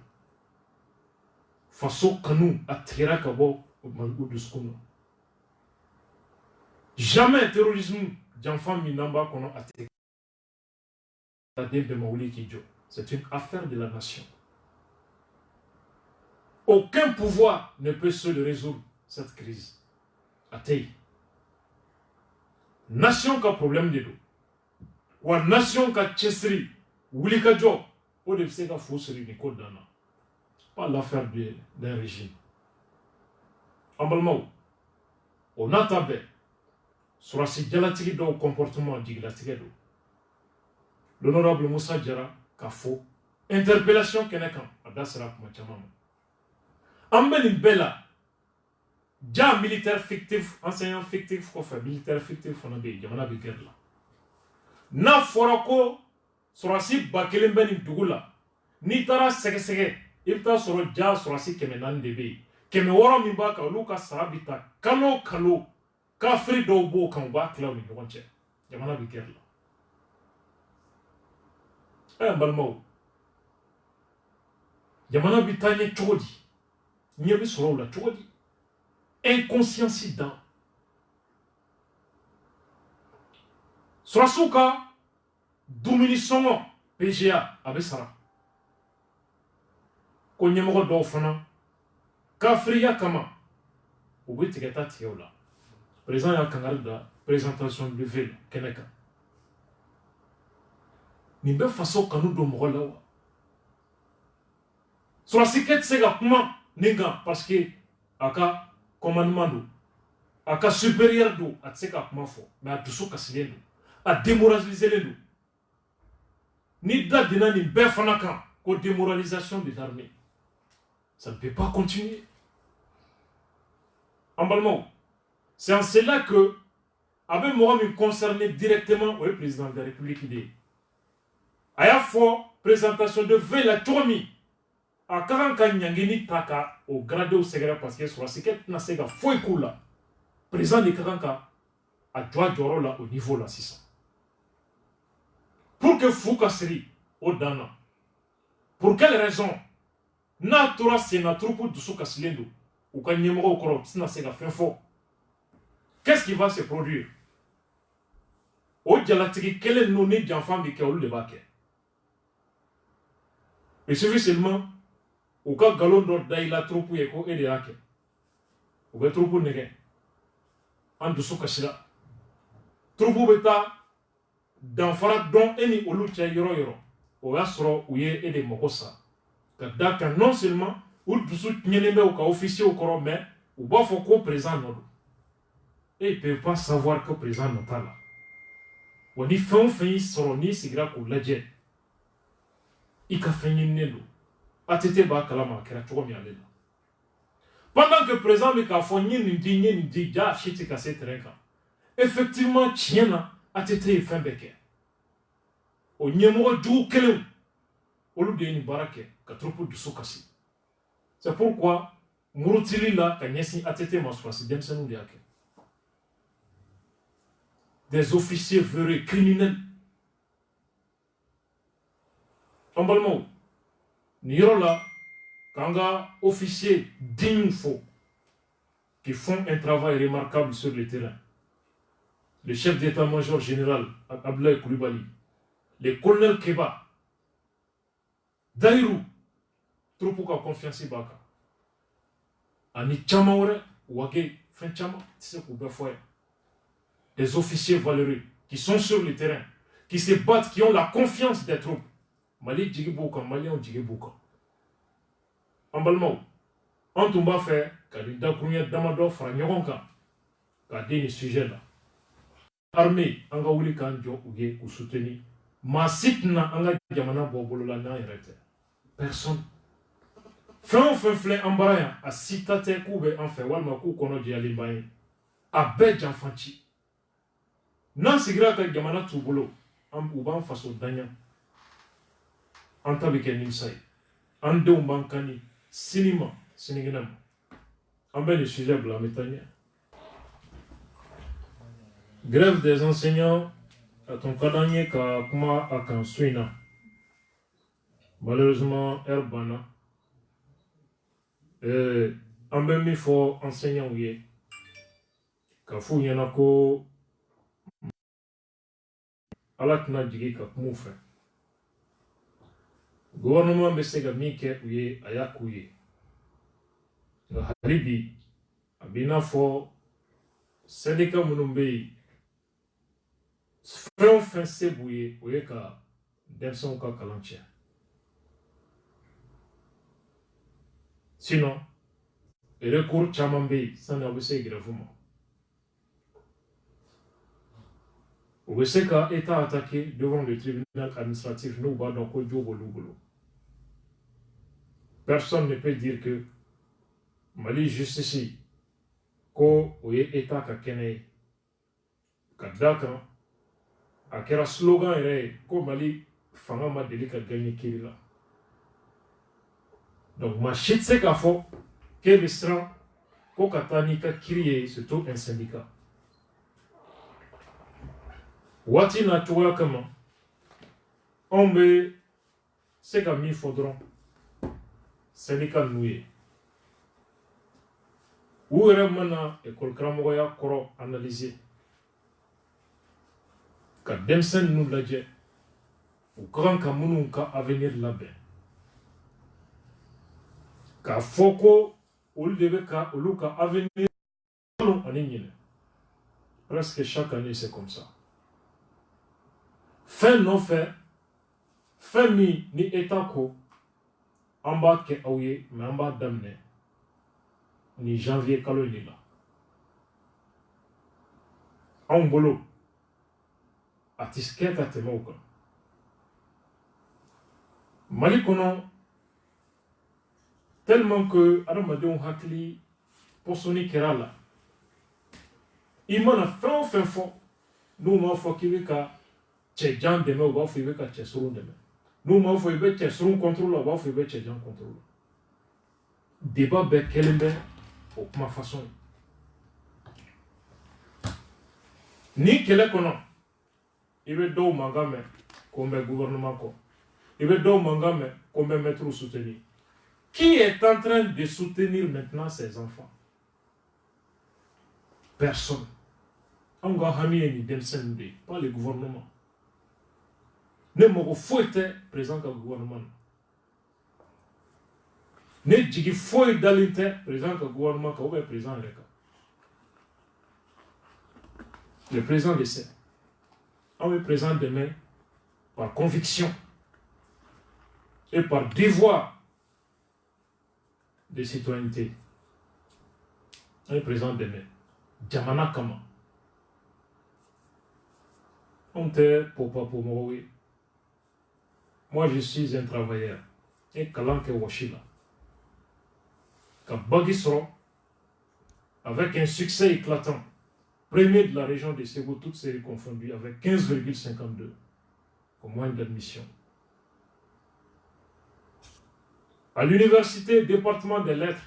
Faso kanou atira kabo au malou de skono. Jamais terrorisme d'enfant minamba kono atira. C'est une affaire de la nation. Aucun pouvoir ne peut seul résoudre cette crise. Atei. Nation ka problème de l'eau. Ou nation ka chesri. Ouli ka jo. Ou de se ka fousri ni kodana. Pas l'affaire d'un régime. Ambalmao. On a tabé. Sur la dialatiki do comportement dialatiki do. L'honorable Moussa Diarra ka faux. Interpellation kenekan. Adasra kuma chamama. Ambeni bella. Déjà militaire fictif, enseignant fictif, qu'on fait militaire fictif, on a des gens qui guerre là. Na forako, sorasi bakelim beni dugula. Ni tara sege, il t'a soro ja sorasi kemenan debe. Keme woro mimba ka luka sarabita, kalo, kafri dobo kamba klau ni ngonche. Jamana bi guerre là. Balmao. Jamana bi tanye chodi. Nyebi soro la chodi. Inconscience dans Surasuka Dumini Songo PGA Abesara Konyamoro Dofana Kafria Kama Ubitiketa Tiola Présent à Kangarda présentation de ville Keneka Nimbe façon Kanu Domrola Surasiket Sega Kuma Ninga parce que Aka commandement à cas supérieur d'eau à ce qu'a fait mais à tout ce qu'a à démoraliser les loups ni d'adina ni befanaka qu'au démoralisation des armées ça ne peut pas continuer emballement c'est en cela que avec moi me concerné directement le président de la République idée à la fois présentation de Vela Tourmi à 40 ans, Nyangeni Taka au grade au Segara parce que sur la séquette n'a sega foi coula. Président de 40 ans à Joa Joro là au niveau là 600. Pour que Foukaseri au Dana. Pour quelle raison? Na tora c'est na troupe de Soukasilendo ou Kanyemoro au Koro, n'a sega fin fort. Qu'est-ce qui va se produire? Au Dialatiki, quel est le nom d'enfant de Kaoul de Baké? Il suffit seulement ou ka galon do daila tropu yeko ede yake ou be tropu nege andu suka sila tropu beta dan fara don eni olucha yoro o yasro uye ede mokosa ka daka non seulement ou dusu nyelembe ou ka officier au koro mais ou ba foko présent nodo et ils peuvent pas savoir que présent nota là Wani fɛn sɔrɔ n'i sigira k'u lajɛ i ka fɛn ɲininen don ATT b'a kalama a kɛra cogo min ale la pendant que président bɛ k'a fɔ n ye nin di ja si tɛ ka se terrain kan effectivement tiɲɛ na ATT ye fɛn bɛɛ kɛ o ɲɛmɔgɔ jugu kelenw olu de ye nin baara kɛ ka troupe dusu kasi c'est pourquoi murutili la ka ɲɛsin ATT ma sɔrɔsi denmisɛnninw de y'a kɛ des officiers véreux criminels an balimaw nin yɔrɔ la k'an ka officiers dignes fo qui font un travail remarquable sur le terrain le chef d'état-major général Abdoulaye Coulibaly le colonel Keba Daïrou troupe ka confiance b'a kan ani caman wɛrɛ wage fɛn caman tɛ se k'u bɛɛ fɔ yan des officiers valeureux qui sont sur le terrain qui se battent qui ont la confiance des troupes Mali jigi b'u kan Maliens jigi b'u kan an balimaw an tun b'a fɛ ka nin dakuruɲɛ damadɔ fara ɲɔgɔn kan k'a di nin sujet la armée an ka wuli k'an jɔ u ye k'u soutenir maa si tɛna an ka jamana bɔ bolo la n'an yɛrɛ tɛ personne fɛn o fɛn filɛ an bara yan a sita tɛ k'u bɛ an fɛ walima k'u kɔnɔ jɛyalen b'an ye a bɛɛ janfan ci n'an sigira ka jamana t'u bolo u b'an faso daɲa an ta bɛ kɛ nimisa ye an denw b'an kani sini ma sinikɛnɛ ma an bɛ nin sujet bila an bɛ taa ɲɛ grève des enseignants a tun ka d'an ye ka kuma a kan so in na malheureusement heure banna an bɛ min fɔ enseignants ye ka f'u ɲɛna ko ala tɛna jigin ka kuma u fɛ gouvernement bɛ se ka min kɛ u ye a y'a k'u ye nka hali bi a b'i n'a fɔ syndicat minnu bɛ yen fɛn o fɛn se b'u ye o ye ka denmisɛnw ka kalan tiɲɛ sinon recours caman bɛ yen sani a bɛ se grève ma u bɛ se ka État attaquer devant le tribunal administratif n'u b'a dɔn ko jo b'olu bolo personne ne peut dire que Mali justice ko o ye État ka kɛnɛ ye ka d'a kan a kɛra slogan yɛrɛ ye ko Mali fanga ma deli ka gagner kiri la donc maa si tɛ se k'a fɔ k'e bɛ siran ko ka taa n'i ka kiri ye surtout un syndicat waati n'a cogoya kama anw bɛ se ka min fɔ dɔrɔn syndicat ninnu ye u yɛrɛ mana école karamɔgɔya kɔrɔ analyser ka denmisɛn ninnu lajɛ u ka kan ka minnu ka avenir labɛn k'a fɔ ko olu de bɛ ka olu ka avenir ani ɲinɛ presque chaque année c'est comme ça fɛn nɔfɛ fɛn min ni État ko an b'a kɛ aw ye mais an b'a daminɛ ni janvier kalo in de la anw bolo a tɛ kɛ ka tɛmɛ o kan Mali kɔnɔ tellement que adamadenw hakili pɔsɔnni kɛra a la i mana fɛn o fɛn fɔ n'u m'a fɔ k'i bɛ ka cɛjan dɛmɛ u b'a fɔ i bɛ ka cɛsurun dɛmɛ n'u m'a fɔ i bɛ cɛsurun contrôle la u b'a fɔ i bɛ cɛjan contrôle la débat bɛɛ kɛlen bɛ o kuma façon ye ni kɛlɛ kɔnɔ i bɛ dɔw mankan mɛn ko n bɛ gouvernement kɔ i bɛ dɔw mankan mɛn ko n bɛ maître soutenir qui est en train de soutenir maintenant ces enfants personne anw ka hami ye nin denmisɛnninw de ye pas le gouvernement ne mago foyi tɛ président ka gouvernement na ne jigi foyi dalen tɛ président ka gouvernement kan ou bien président yɛrɛ kan le président le sait anw bɛ président dɛmɛ par conviction et par devoir de citoyenneté anw bɛ président dɛmɛ jamana kama On te popa pour moi. Moi, je suis un travailleur. Et Kalanke Washila. Kabagisro, avec un succès éclatant, premier de la région de Ségou, toutes séries confondues, avec 15,52 pour moyenne d'admission. À l'université, département des lettres,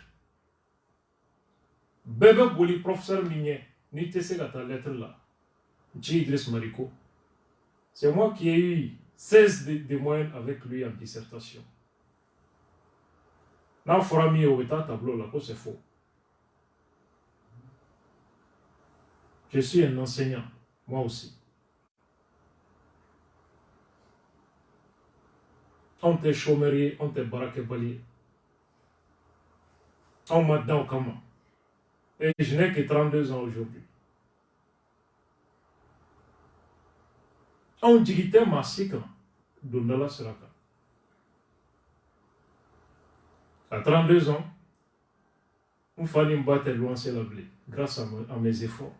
Bébé Bouli, professeur minier, ni tessé ta lettre là, Idriss Mariko. C'est moi qui ai eu 16 de moyenne avec lui en dissertation. Là, il faudra mis au tableau là, c'est faux. Je suis un enseignant, moi aussi. On te chômerie, on te baraque balier. On m'a dans comment. Et je n'ai que 32 ans aujourd'hui. On dit que ma cycle, Dondala Seraka. À 32 ans, on fallait me battre loin la blé, grâce à mes efforts.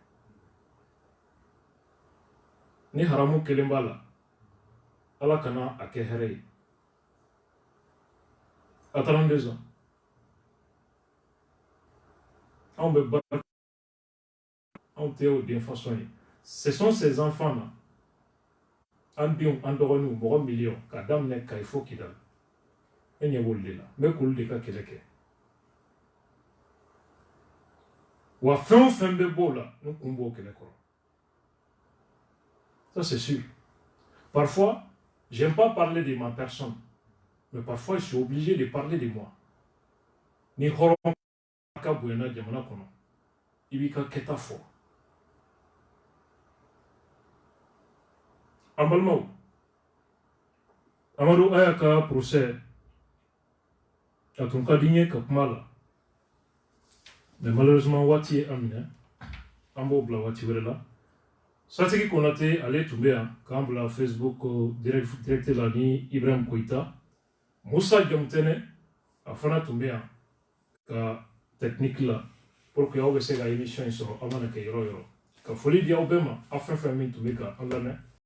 Ni haramu kelembala, ala kana akehere. À 32 ans, on me bat, on te de façon. Ce sont ces enfants-là. Ambion, andoronu, moro million, kadam ne kaifo kidal. Enye wolde la, me kulde ka keleke. Wa fin de bola, nous kumbo keleko. Ça c'est sûr. Parfois, j'aime pas parler de ma personne, mais parfois je suis obligé de parler de moi. Ni horon ka buena jamana kono. Ibika keta fo. Amalmau. Amadou ayaka procès. Atonka digné kapmala. Mais malheureusement, Wati est amine. Ambo bla Wati là. Ça c'est qu'on a été allé tomber quand la Facebook direct l'année Ibrahim Koïta. Moussa Djamtene a fait tomber ka technique là pour que vous ayez l'émission sur Amana Kairo. Ka folie dia obema afin faire min tomber ka en l'année.